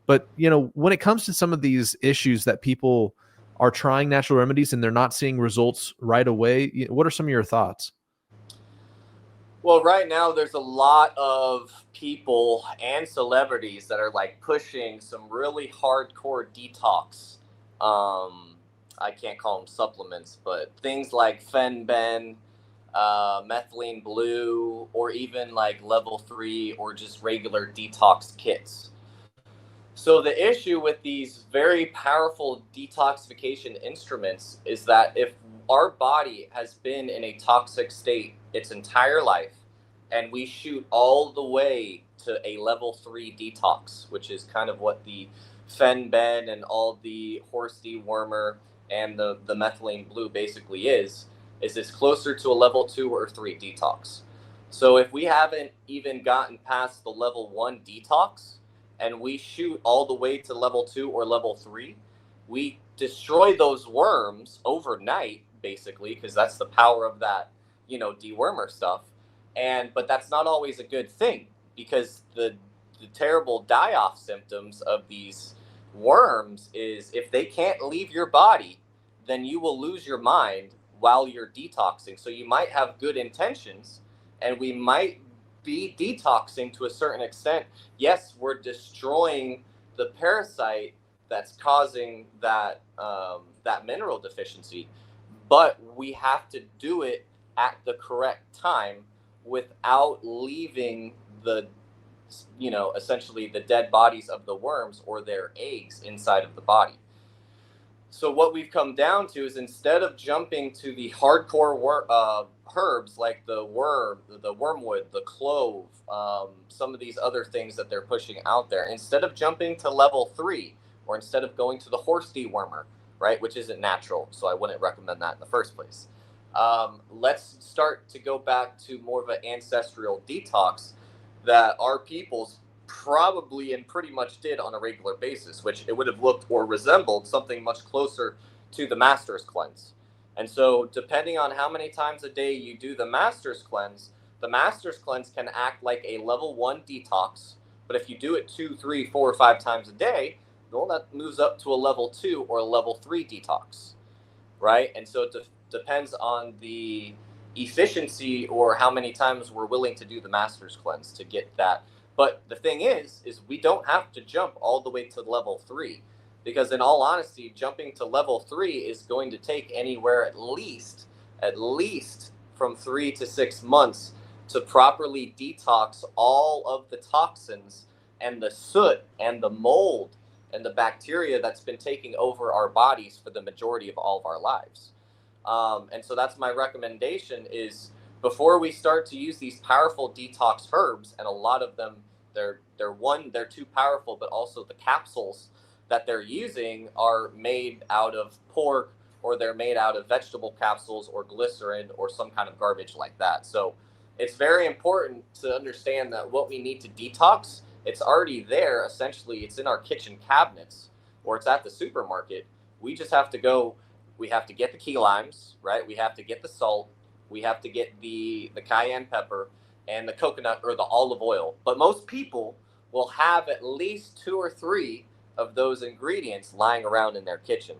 But when it comes to some of these issues that people are trying natural remedies and they're not seeing results right away, what are some of your thoughts? Well, right now there's a lot of people and celebrities that are like pushing some really hardcore detox. I can't call them supplements, but things like Fen-Ben, methylene blue, or even like level 3 or just regular detox kits. So the issue with these very powerful detoxification instruments is that if our body has been in a toxic state its entire life, and we shoot all the way to a level 3 detox, which is kind of what the Fen-Ben and all the horse dewormer and the methylene blue basically is this closer to a level 2 or 3 detox. So if we haven't even gotten past the level 1 detox, and we shoot all the way to level 2 or level 3, we destroy those worms overnight, basically, because that's the power of that, dewormer stuff. But that's not always a good thing, because the terrible die-off symptoms of these worms is if they can't leave your body, then you will lose your mind while you're detoxing. So you might have good intentions, and we might be detoxing to a certain extent. Yes, we're destroying the parasite that's causing that mineral deficiency, but we have to do it at the correct time without leaving the essentially the dead bodies of the worms or their eggs inside of the body. So what we've come down to is, instead of jumping to the hardcore herbs like the wormwood, the clove, some of these other things that they're pushing out there, instead of jumping to level 3, or instead of going to the horse dewormer, right, which isn't natural, so I wouldn't recommend that in the first place. Let's start to go back to more of an ancestral detox that our peoples probably and pretty much did on a regular basis, which it would have looked or resembled something much closer to the master's cleanse. And so depending on how many times a day you do the master's cleanse can act like a level 1 detox. But if you do it 2, 3, 4, or 5 times a day, well, that moves up to a level 2 or a level 3 detox, right? And so it depends on the efficiency or how many times we're willing to do the master's cleanse to get that. But the thing is we don't have to jump all the way to level 3. because in all honesty, jumping to level 3 is going to take anywhere at least from 3 to 6 months to properly detox all of the toxins and the soot and the mold and the bacteria that's been taking over our bodies for the majority of all of our lives. And so that's my recommendation is before we start to use these powerful detox herbs, and a lot of them, they're too powerful, but also the capsules that they're using are made out of pork, or they're made out of vegetable capsules or glycerin or some kind of garbage like that. So it's very important to understand that what we need to detox, it's already there. Essentially, it's in our kitchen cabinets or it's at the supermarket. We just have to go, we have to get the key limes, right? We have to get the salt. We have to get the cayenne pepper and the coconut or the olive oil. But most people will have at least 2 or 3 of those ingredients lying around in their kitchen.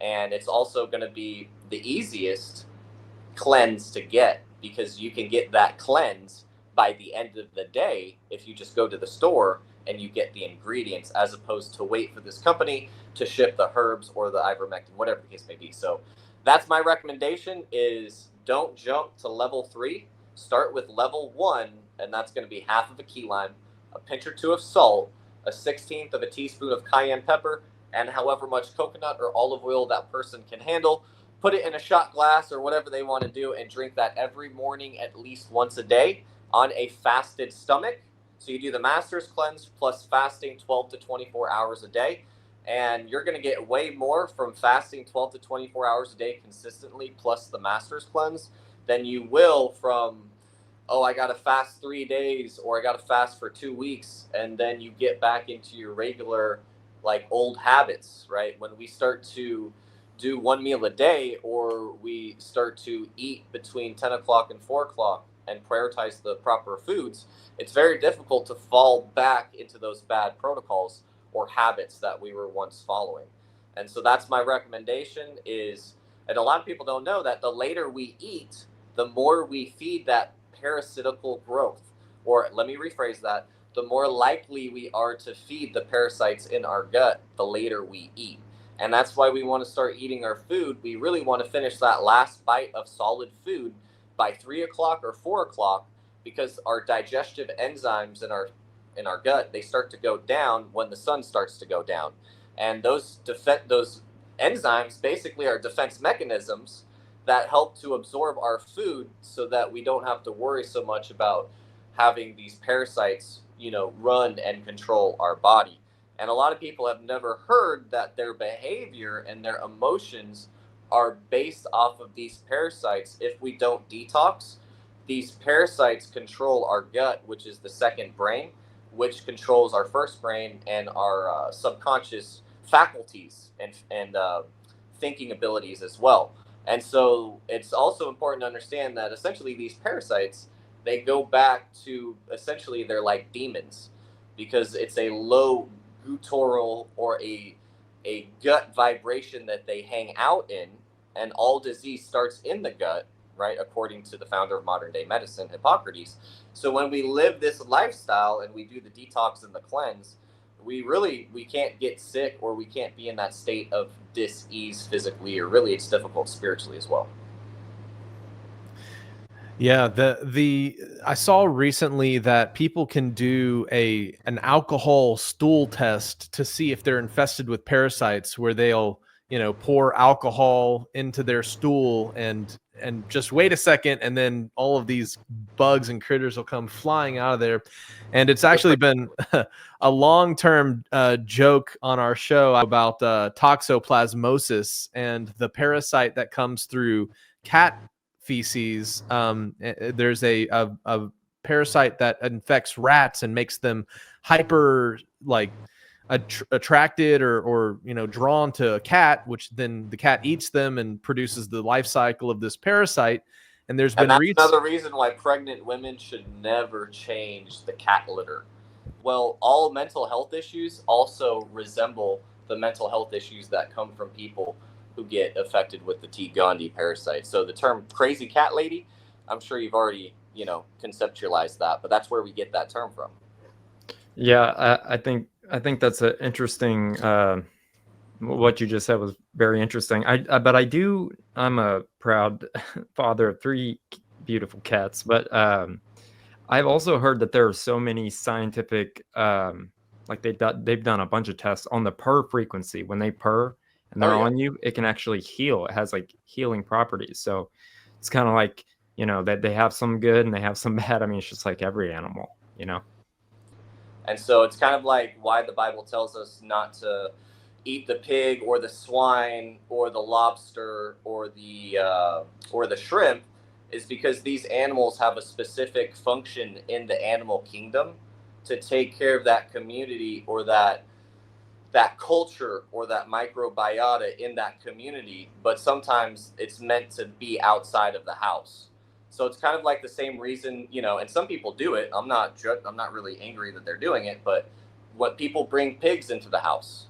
And it's also going to be the easiest cleanse to get, because you can get that cleanse by the end of the day if you just go to the store and you get the ingredients, as opposed to wait for this company to ship the herbs or the ivermectin, whatever the case may be. So that's my recommendation, is don't jump to level 3. Start with level 1, and that's going to be half of a key lime, a pinch or 2 of salt, a 1/16 of a teaspoon of cayenne pepper, and however much coconut or olive oil that person can handle. Put it in a shot glass or whatever they want to do, and drink that every morning at least once a day on a fasted stomach. So you do the master's cleanse plus fasting 12 to 24 hours a day, and you're going to get way more from fasting 12 to 24 hours a day consistently plus the master's cleanse than you will from, oh, I got to fast 3 days, or I got to fast for 2 weeks, and then you get back into your regular, like, old habits, right? When we start to do 1 meal a day, or we start to eat between 10 o'clock and 4 o'clock and prioritize the proper foods, it's very difficult to fall back into those bad protocols or habits that we were once following. And so that's my recommendation is, and a lot of people don't know that the later we eat, the more we feed that parasitical growth, or let me rephrase that, the more likely we are to feed the parasites in our gut the later we eat. And that's why we want to start eating our food. We really want to finish that last bite of solid food by 3 o'clock or 4 o'clock, because our digestive enzymes in our gut, they start to go down when the sun starts to go down. And those enzymes basically are defense mechanisms that help to absorb our food so that we don't have to worry so much about having these parasites, run and control our body. And a lot of people have never heard that their behavior and their emotions are based off of these parasites. If we don't detox, these parasites control our gut, which is the second brain, which controls our first brain and our subconscious faculties and thinking abilities as well. And so it's also important to understand that essentially these parasites, they go back to essentially they're like demons, because it's a low guttural or a gut vibration that they hang out in, and all disease starts in the gut, right? According to the founder of modern day medicine, Hippocrates. So when we live this lifestyle and we do the detox and the cleanse, we can't get sick, or we can't be in that state of dis-ease physically, or really it's difficult spiritually as well. Yeah, I saw recently that people can do an alcohol stool test to see if they're infested with parasites, where they'll, pour alcohol into their stool and just wait a second, and then all of these bugs and critters will come flying out of there. And it's actually been a long-term joke on our show about toxoplasmosis and the parasite that comes through cat feces. There's a parasite that infects rats and makes them hyper attracted or drawn to a cat, which then the cat eats them and produces the life cycle of this parasite. And there's been another reason why pregnant women should never change the cat litter. Well, all mental health issues also resemble the mental health issues that come from people who get affected with the T. gondii parasite. So the term crazy cat lady, I'm sure you've already, conceptualized that, but that's where we get that term from. Yeah, I think that's an interesting what you just said was very interesting. But I'm a proud father of 3 beautiful cats, but I've also heard that there are so many scientific, like they've done a bunch of tests on the purr frequency. When they purr and they're Oh, yeah. on you, it can actually heal. It has like healing properties. So it's kind of like, that they have some good and they have some bad. I mean, it's just like every animal. And so it's kind of like why the Bible tells us not to eat the pig or the swine or the lobster or the shrimp, is because these animals have a specific function in the animal kingdom to take care of that community or that culture or that microbiota in that community, but sometimes it's meant to be outside of the house. So it's kind of like the same reason, and some people do it. I'm not really angry that they're doing it, but what people bring pigs into the house,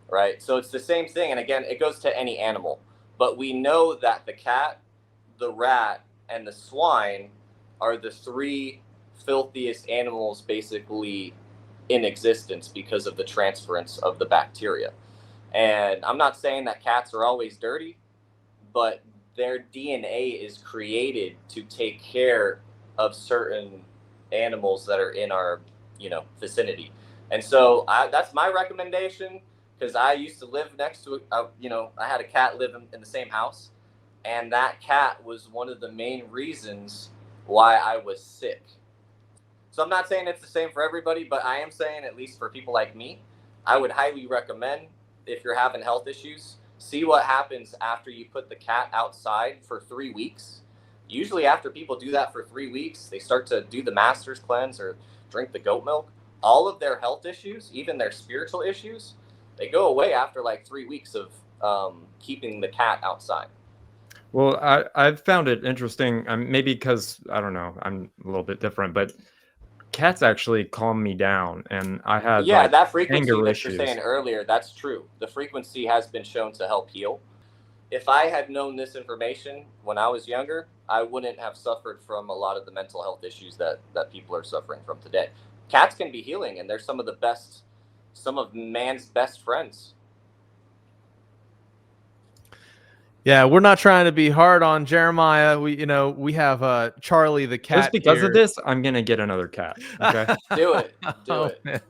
right? So it's the same thing. And again, it goes to any animal, but we know that the cat, the rat, and the swine are the 3 filthiest animals basically in existence because of the transference of the bacteria. And I'm not saying that cats are always dirty, but their DNA is created to take care of certain animals that are in our, vicinity. And so that's my recommendation, because I used to live next to, I had a cat live in the same house, and that cat was one of the main reasons why I was sick. So I'm not saying it's the same for everybody, but I am saying, at least for people like me, I would highly recommend, if you're having health issues, see what happens after you put the cat outside for 3 weeks. Usually after people do that for 3 weeks, they start to do the master's cleanse or drink the goat milk. All of their health issues, even their spiritual issues, they go away after like 3 weeks of keeping the cat outside. Well, I've found it interesting, maybe because, I don't know, I'm a little bit different, but cats actually calm me down, and I had Yeah, like that frequency anger that you're issues. saying earlier, that's true. The frequency has been shown to help heal. If I had known this information when I was younger, I wouldn't have suffered from a lot of the mental health issues that people are suffering from today. Cats can be healing, and they're some of man's best friends. Yeah, we're not trying to be hard on Jeremiah. We have Charlie the cat Just because here. of this, I'm gonna get another cat. Okay. Do it. Do Oh, it. man.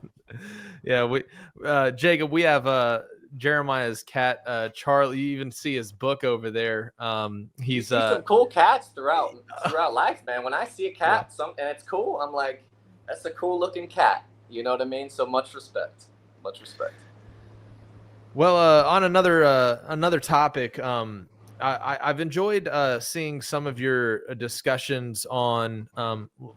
Yeah, Jacob, we have Jeremiah's cat, Charlie. You even see his book over there. You He's see some cool cats throughout life, man. When I see a cat, and it's cool, I'm like, that's a cool looking cat. You know what I mean? So much respect. Much respect. Well, on another topic, I've enjoyed seeing some of your discussions on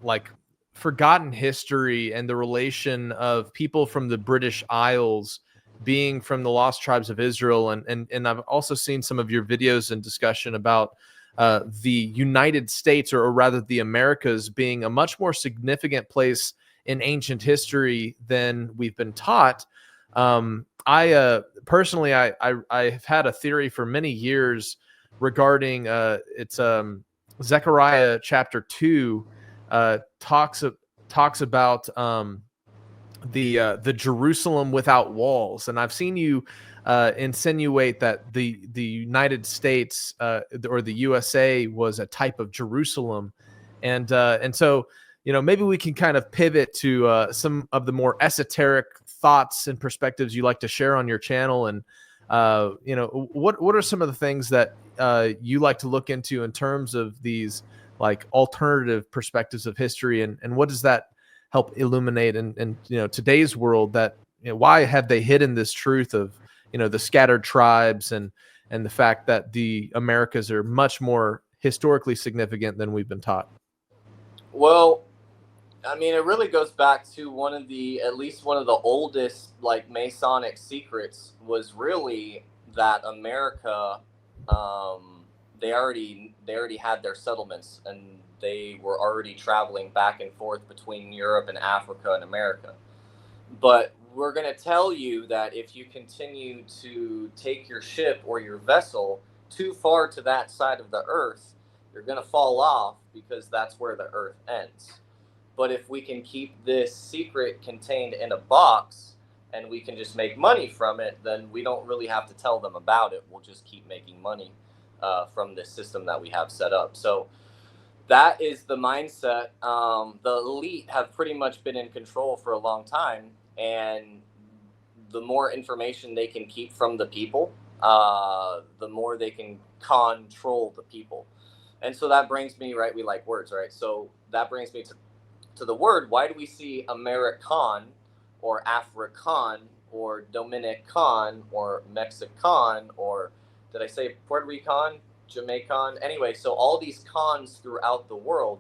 like forgotten history and the relation of people from the British Isles being from the lost tribes of Israel, and I've also seen some of your videos and discussion about the United States, or rather the Americas, being a much more significant place in ancient history than we've been taught. I personally, I've had a theory for many years regarding it's Zechariah chapter 2 talks about the Jerusalem without walls, and I've seen you insinuate that the United States or the USA was a type of Jerusalem, and so maybe we can kind of pivot to some of the more esoteric thoughts and perspectives you like to share on your channel, and what are some of the things that you like to look into in terms of these like alternative perspectives of history, and what does that help illuminate in today's world, that why have they hidden this truth of the scattered tribes and the fact that the Americas are much more historically significant than we've been taught? Well, I mean, it really goes back to at least one of the oldest like Masonic secrets, was really that America, they already had their settlements, and they were already traveling back and forth between Europe and Africa and America. But we're going to tell you that if you continue to take your ship or your vessel too far to that side of the earth, you're going to fall off, because that's where the earth ends. But if we can keep this secret contained in a box and we can just make money from it, then we don't really have to tell them about it. We'll just keep making money from this system that we have set up. So that is the mindset. The elite have pretty much been in control for a long time, and the more information they can keep from the people, the more they can control the people. And so that brings me, right, we like words, right? So that brings me to the word. Why do we see American or African or Dominican or Mexican, or did I say Puerto Rican, Jamaican? Anyway, so all these cons throughout the world.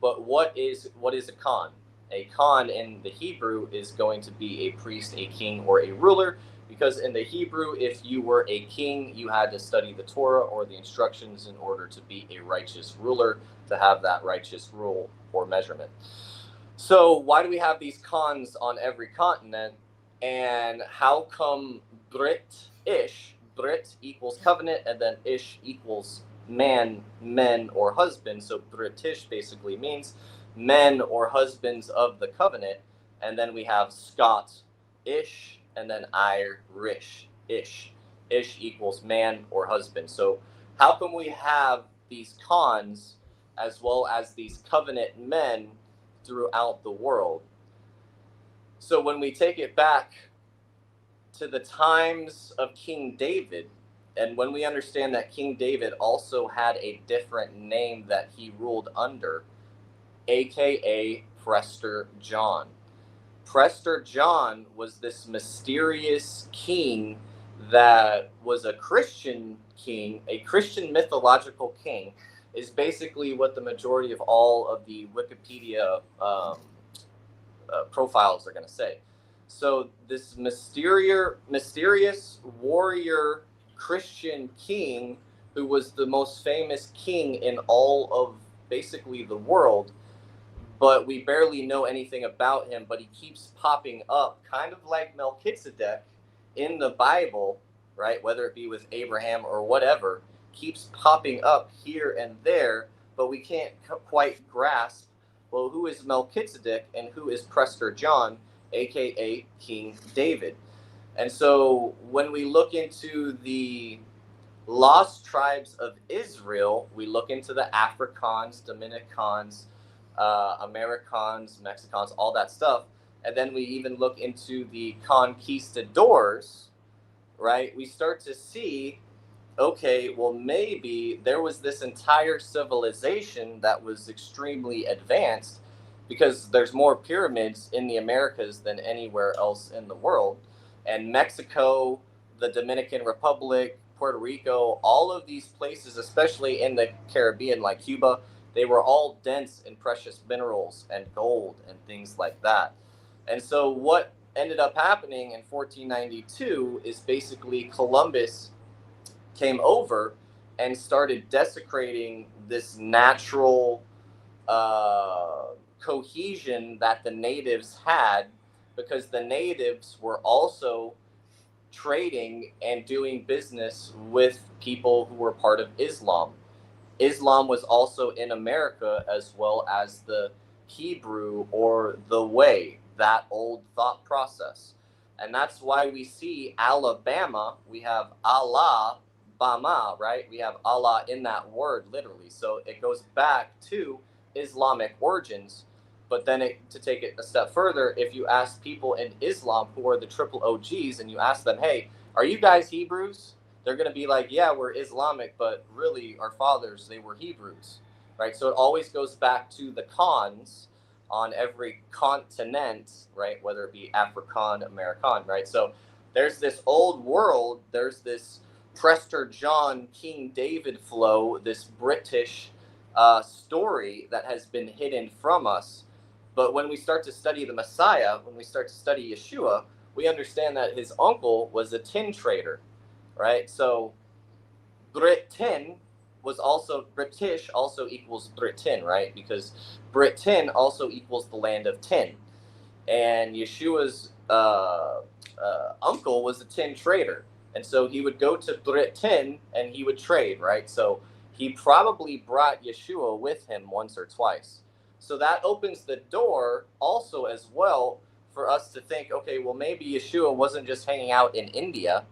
But what is a con? A con in the Hebrew is going to be a priest, a king, or a ruler, because in the Hebrew, if you were a king, you had to study the Torah or the instructions in order to be a righteous ruler, to have that righteous rule or measurement. So why do we have these cons on every continent? And how come Brit-ish, Brit equals covenant, and then ish equals man, men, or husband. So British basically means men or husbands of the covenant. And then we have Scot-ish, and then Irish-ish. Ish equals man or husband. So how come we have these cons as well as these covenant men throughout the world? So when we take it back to the times of King David, and when we understand that King David also had a different name that he ruled under, aka Prester John. Prester John was this mysterious king that was a Christian king, a Christian mythological king, is basically what the majority of all of the Wikipedia profiles are going to say. So this mysterious warrior Christian king, who was the most famous king in all of basically the world, but we barely know anything about him, but he keeps popping up, kind of like Melchizedek in the Bible, right? Whether it be with Abraham or whatever, keeps popping up here and there, but we can't quite grasp, well, who is Melchizedek and who is Prester John, aka King David? And so when we look into the lost tribes of Israel, we look into the Africans, Dominicans, Americans, Mexicans, all that stuff. And then we even look into the conquistadors, right? We start to see, okay, well, maybe there was this entire civilization that was extremely advanced, because there's more pyramids in the Americas than anywhere else in the world. And Mexico, the Dominican Republic, Puerto Rico, all of these places, especially in the Caribbean, like Cuba, they were all dense in precious minerals and gold and things like that. And so what ended up happening in 1492 is basically Columbus came over and started desecrating this natural cohesion that the natives had, because the natives were also trading and doing business with people who were part of Islam. Islam was also in America, as well as the Hebrew or the way, that old thought process. And that's why we see Alabama, we have Allah, Bama, right? We have Allah in that word, literally. So it goes back to Islamic origins. But then to take it a step further, if you ask people in Islam who are the triple OGs and you ask them, hey, are you guys Hebrews? They're going to be like, yeah, we're Islamic, but really our fathers, they were Hebrews, right? So it always goes back to the cons on every continent, right? Whether it be African, American, right? So there's this old world, there's this Prester John, King David flow, this British story that has been hidden from us. But when we start to study the Messiah, when we start to study Yeshua, we understand that his uncle was a tin trader, right? So Britain was also, British also equals Britain, right? Because Britain also equals the land of tin. And Yeshua's uncle was a tin trader. And so he would go to Britain and he would trade, right? So he probably brought Yeshua with him once or twice. So that opens the door also as well for us to think, okay, well, maybe Yeshua wasn't just hanging out in India,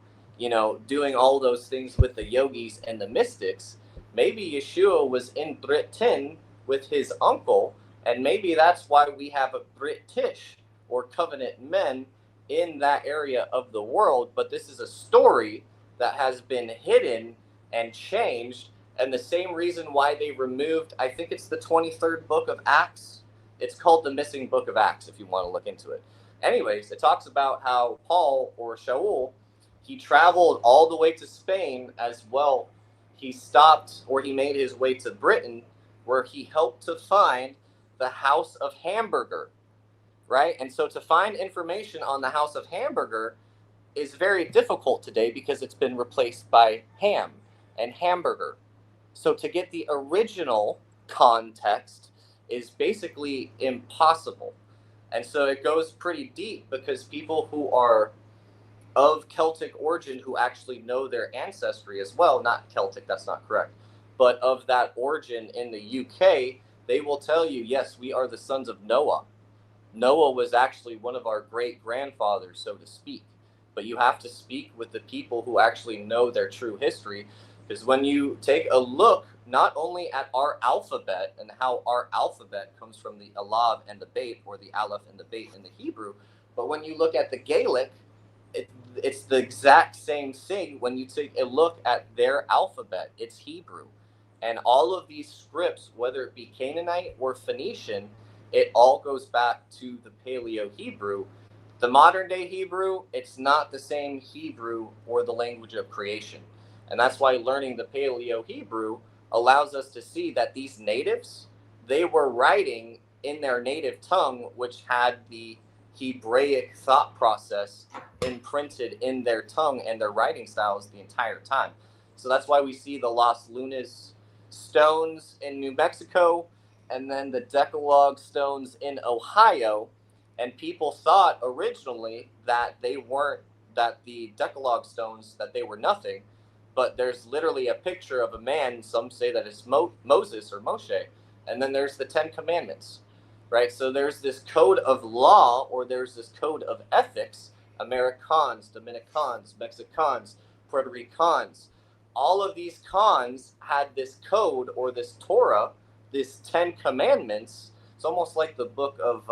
doing all those things with the yogis and the mystics. Maybe Yeshua was in Britain with his uncle, and maybe that's why we have a British or covenant men in that area of the world. But this is a story that has been hidden and changed. And the same reason why they removed, I think it's the 23rd book of Acts. It's called the Missing Book of Acts, if you want to look into it. Anyways, it talks about how Paul, or Shaul, he traveled all the way to Spain as well. He stopped, or he made his way to Britain, where he helped to find the House of Hamburger, right? And so to find information on the House of Hamburger is very difficult today because it's been replaced by ham and hamburger. So to get the original context is basically impossible. And so it goes pretty deep, because people who are of Celtic origin, who actually know their ancestry as well, not Celtic, that's not correct, but of that origin in the UK, they will tell you, yes, we are the sons of Noah. Noah was actually one of our great grandfathers, so to speak. But you have to speak with the people who actually know their true history, because when you take a look not only at our alphabet and how our alphabet comes from the Alav and the Beit, or the Aleph and the Beit in the Hebrew, but when you look at the Gaelic, it's the exact same thing. When you take a look at their alphabet, it's Hebrew. And all of these scripts, whether it be Canaanite or Phoenician, it all goes back to the Paleo-Hebrew. The modern-day Hebrew, it's not the same Hebrew or the language of creation. And that's why learning the Paleo-Hebrew allows us to see that these natives, they were writing in their native tongue, which had the Hebraic thought process imprinted in their tongue and their writing styles the entire time. So that's why we see the Los Lunas stones in New Mexico, and then the Decalogue stones in Ohio. And people thought originally that that the Decalogue stones, that they were nothing, but there's literally a picture of a man. Some say that it's Moses or Moshe, and then there's the 10 Commandments, right? So there's this code of law, or there's this code of ethics. Americans, Dominicans, Mexicans, Puerto Ricans, all of these cons had this code, or this Torah, this 10 Commandments. It's almost like the book of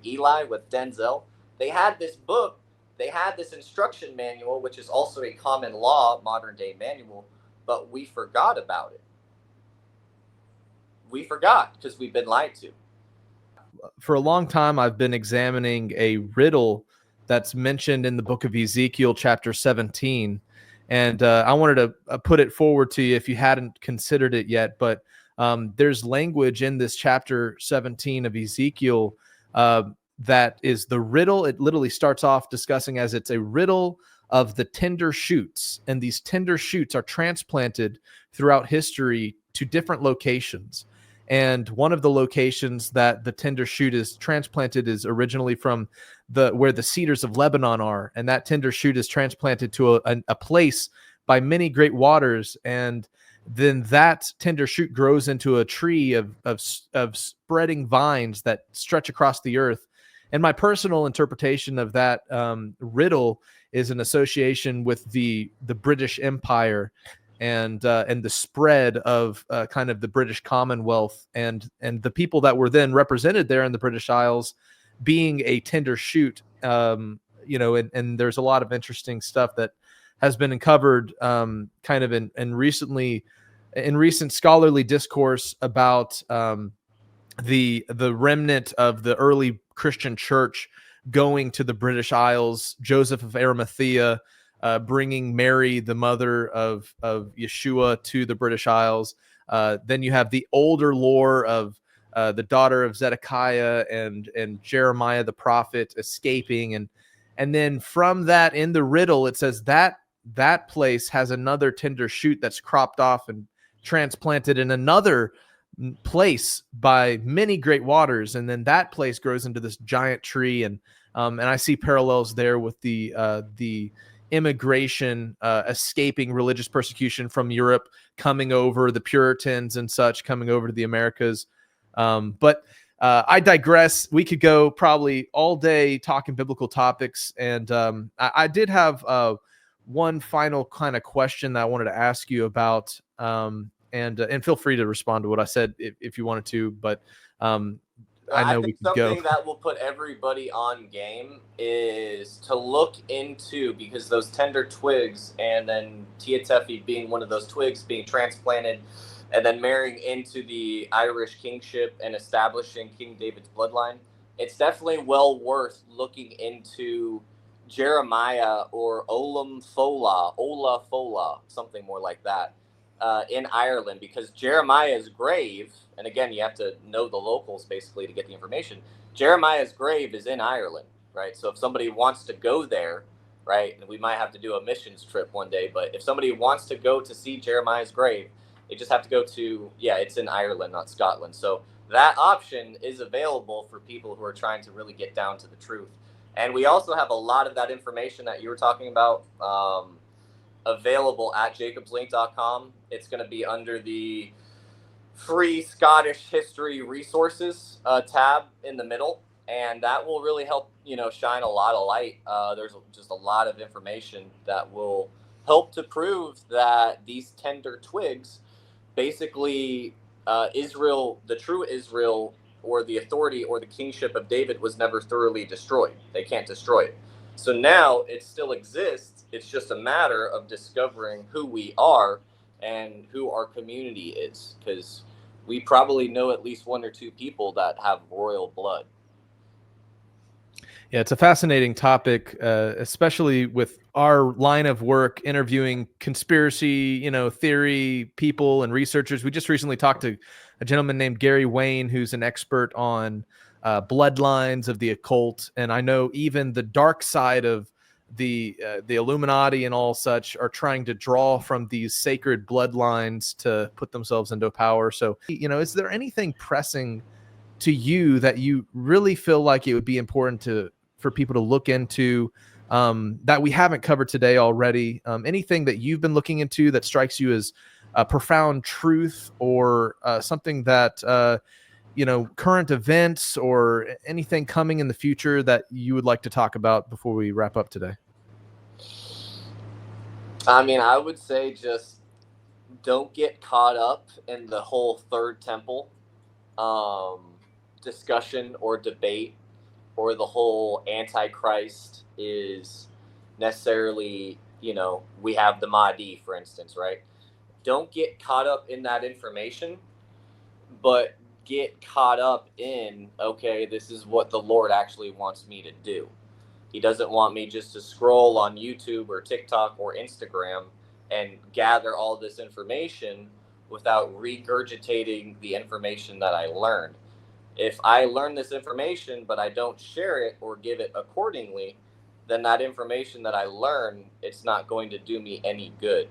Eli with Denzel. They had this book, they had this instruction manual, which is also a common law modern day manual, but we forgot about it. We forgot because we've been lied to. For a long time, I've been examining a riddle that's mentioned in the book of Ezekiel, chapter 17. And I wanted to put it forward to you if you hadn't considered it yet. But there's language in this chapter 17 of Ezekiel that is the riddle. It literally starts off discussing as it's a riddle of the tender shoots. And these tender shoots are transplanted throughout history to different locations. And one of the locations that the tender shoot is transplanted is originally from where the cedars of Lebanon are. And that tender shoot is transplanted to a place by many great waters. And then that tender shoot grows into a tree of spreading vines that stretch across the earth. And my personal interpretation of that riddle is an association with the British Empire and the spread of kind of the British Commonwealth and the people that were then represented there in the British Isles being a tender shoot, and there's a lot of interesting stuff that has been uncovered kind of in recent scholarly discourse about the remnant of the early Christian church going to the British Isles, Joseph of Arimathea, bringing Mary, the mother of Yeshua, to the British Isles. Then you have the older lore of the daughter of Zedekiah and Jeremiah the prophet escaping. And then from that, in the riddle, it says that place has another tender shoot that's cropped off and transplanted in another place by many great waters. And then that place grows into this giant tree. And I see parallels there with the immigration, escaping religious persecution from Europe, coming over, the Puritans and such coming over to the Americas. But I digress. We could go probably all day talking biblical topics. And I did have one final kind of question that I wanted to ask you about. And feel free to respond to what I said if you wanted to. But I know we could go. Something that will put everybody on game is to look into, because those tender twigs, and then Tia Teffy being one of those twigs being transplanted and then marrying into the Irish kingship and establishing King David's bloodline, it's definitely well worth looking into Jeremiah or Ola Fola, something more like that, in Ireland, because Jeremiah's grave, and again, you have to know the locals basically to get the information. Jeremiah's grave is in Ireland, right? So if somebody wants to go there, right, and we might have to do a missions trip one day, but if somebody wants to go to see Jeremiah's grave, they just have to go to, it's in Ireland, not Scotland. So that option is available for people who are trying to really get down to the truth. And we also have a lot of that information that you were talking about available at JacobsLink.com. It's going to be under the free Scottish history resources tab in the middle, and that will really help shine a lot of light. There's just a lot of information that will help to prove that these tender twigs, basically Israel, the true Israel, or the authority or the kingship of David, was never thoroughly destroyed. They can't destroy it. So now it still exists. It's just a matter of discovering who we are and who our community is, because we probably know at least one or two people that have royal blood. Yeah, it's a fascinating topic, especially with our line of work, interviewing conspiracy, theory people and researchers. We just recently talked to a gentleman named Gary Wayne, who's an expert on bloodlines of the occult. And I know even the dark side of the Illuminati and all such are trying to draw from these sacred bloodlines to put themselves into power. So, is there anything pressing to you that you really feel like it would be important for people to look into that we haven't covered today already? Anything that you've been looking into that strikes you as a profound truth, or something that current events or anything coming in the future that you would like to talk about before we wrap up today? I mean, I would say just don't get caught up in the whole third temple discussion or debate, or the whole Antichrist is necessarily, we have the Mahdi, for instance, right? Don't get caught up in that information, but get caught up in, okay, this is what the Lord actually wants me to do. He doesn't want me just to scroll on YouTube or TikTok or Instagram and gather all this information without regurgitating the information that I learned. If I learn this information, but I don't share it or give it accordingly, then that information that I learn, it's not going to do me any good.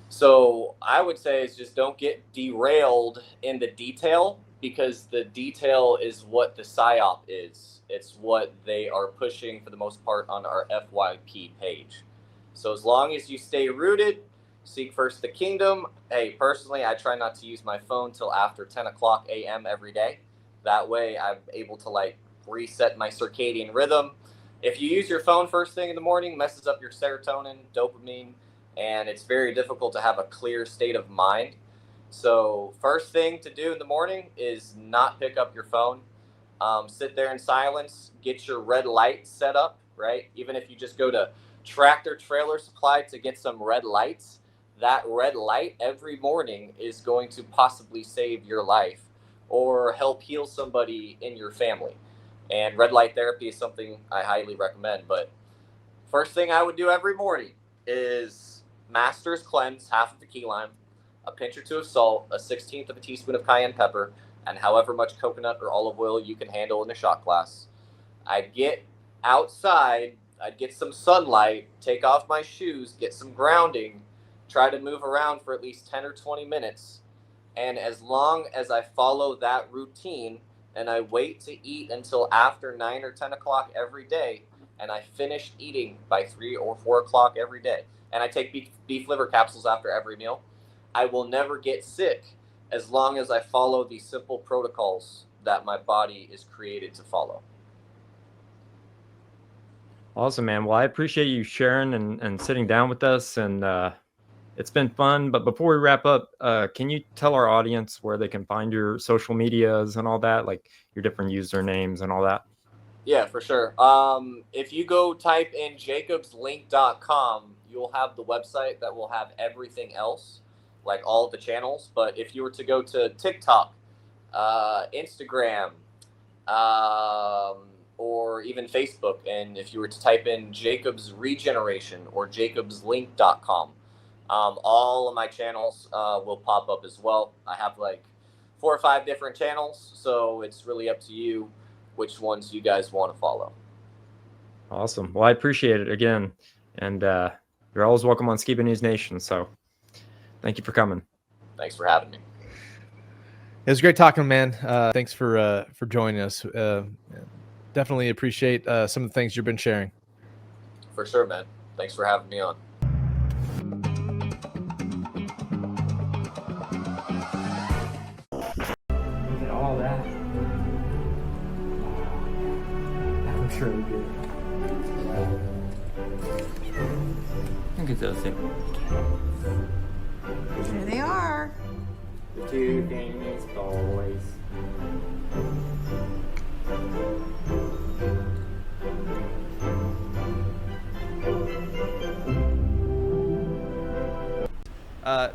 So I would say is just don't get derailed in the detail, because the detail is what the PSYOP is. It's what they are pushing for the most part on our FYP page. So as long as you stay rooted, seek first the kingdom. Hey, personally, I try not to use my phone till after 10 o'clock a.m. every day. That way I'm able to reset my circadian rhythm. If you use your phone first thing in the morning, messes up your serotonin, dopamine, and it's very difficult to have a clear state of mind. So first thing to do in the morning is not pick up your phone. Sit there in silence, get your red light set up, right? Even if you just go to Tractor Trailer Supply to get some red lights, that red light every morning is going to possibly save your life or help heal somebody in your family. And red light therapy is something I highly recommend. But first thing I would do every morning is Master's Cleanse, half of the key lime, a pinch or two of salt, a 1/16 of a teaspoon of cayenne pepper, and however much coconut or olive oil you can handle in a shot glass. I'd get outside, I'd get some sunlight, take off my shoes, get some grounding, try to move around for at least 10 or 20 minutes. And as long as I follow that routine and I wait to eat until after 9 or 10 o'clock every day, and I finish eating by 3 or 4 o'clock every day, and I take beef liver capsules after every meal, I will never get sick as long as I follow these simple protocols that my body is created to follow. Awesome, man. Well, I appreciate you sharing and sitting down with us, and it's been fun. But before we wrap up, can you tell our audience where they can find your social medias and all that, like your different usernames and all that? Yeah, for sure. If you go type in JacobsLink.com, you'll have the website that will have everything else, like all of the channels. But if you were to go to TikTok, Instagram, or even Facebook, and if you were to type in JacobsRE-GENEration or JacobsLink.com, all of my channels will pop up as well. I have like 4 or 5 different channels, so it's really up to you which ones you guys want to follow. Awesome. Well, I appreciate it again, and you're always welcome on Skiba News Nation. So, thank you for coming. Thanks for having me. It was great talking, man. Thanks for joining us. Definitely appreciate some of the things you've been sharing. For sure, man. Thanks for having me on. Look at all that. I'm sure we did. Look at those things. Here they are. The 2 Danish boys.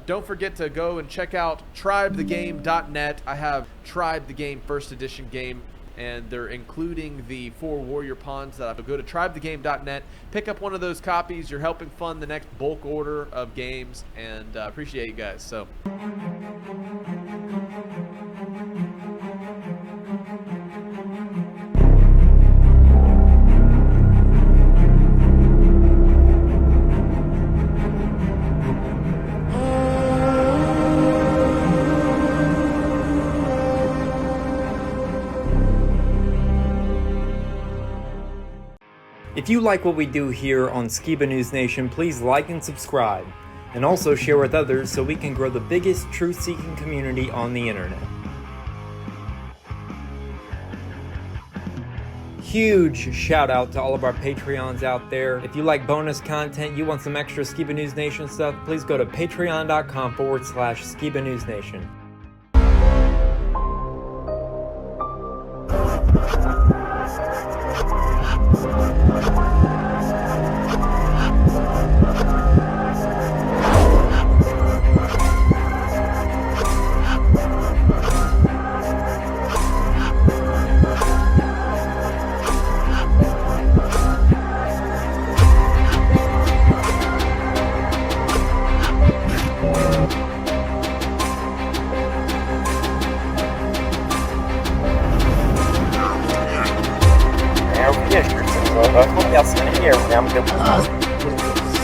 Don't forget to go and check out tribethegame.net. I have Tribe the Game First Edition game, and they're including the 4 warrior pawns that I have. Go to tribethegame.net, pick up one of those copies. You're helping fund the next bulk order of games, and appreciate you guys. So. If you like what we do here on Skiba News Nation, please like and subscribe, and also share with others so we can grow the biggest truth-seeking community on the internet. Huge shout out to all of our Patreons out there. If you like bonus content, you want some extra Skiba News Nation stuff, please go to patreon.com/Skiba News Nation.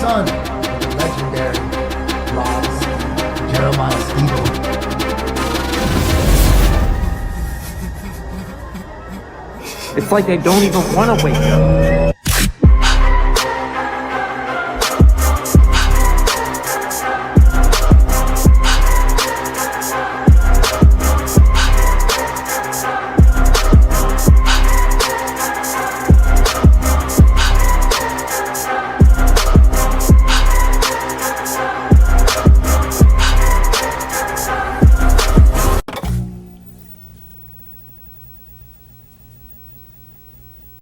Son of the legendary Jeremiah Skiba. It's like I don't even want to wake up.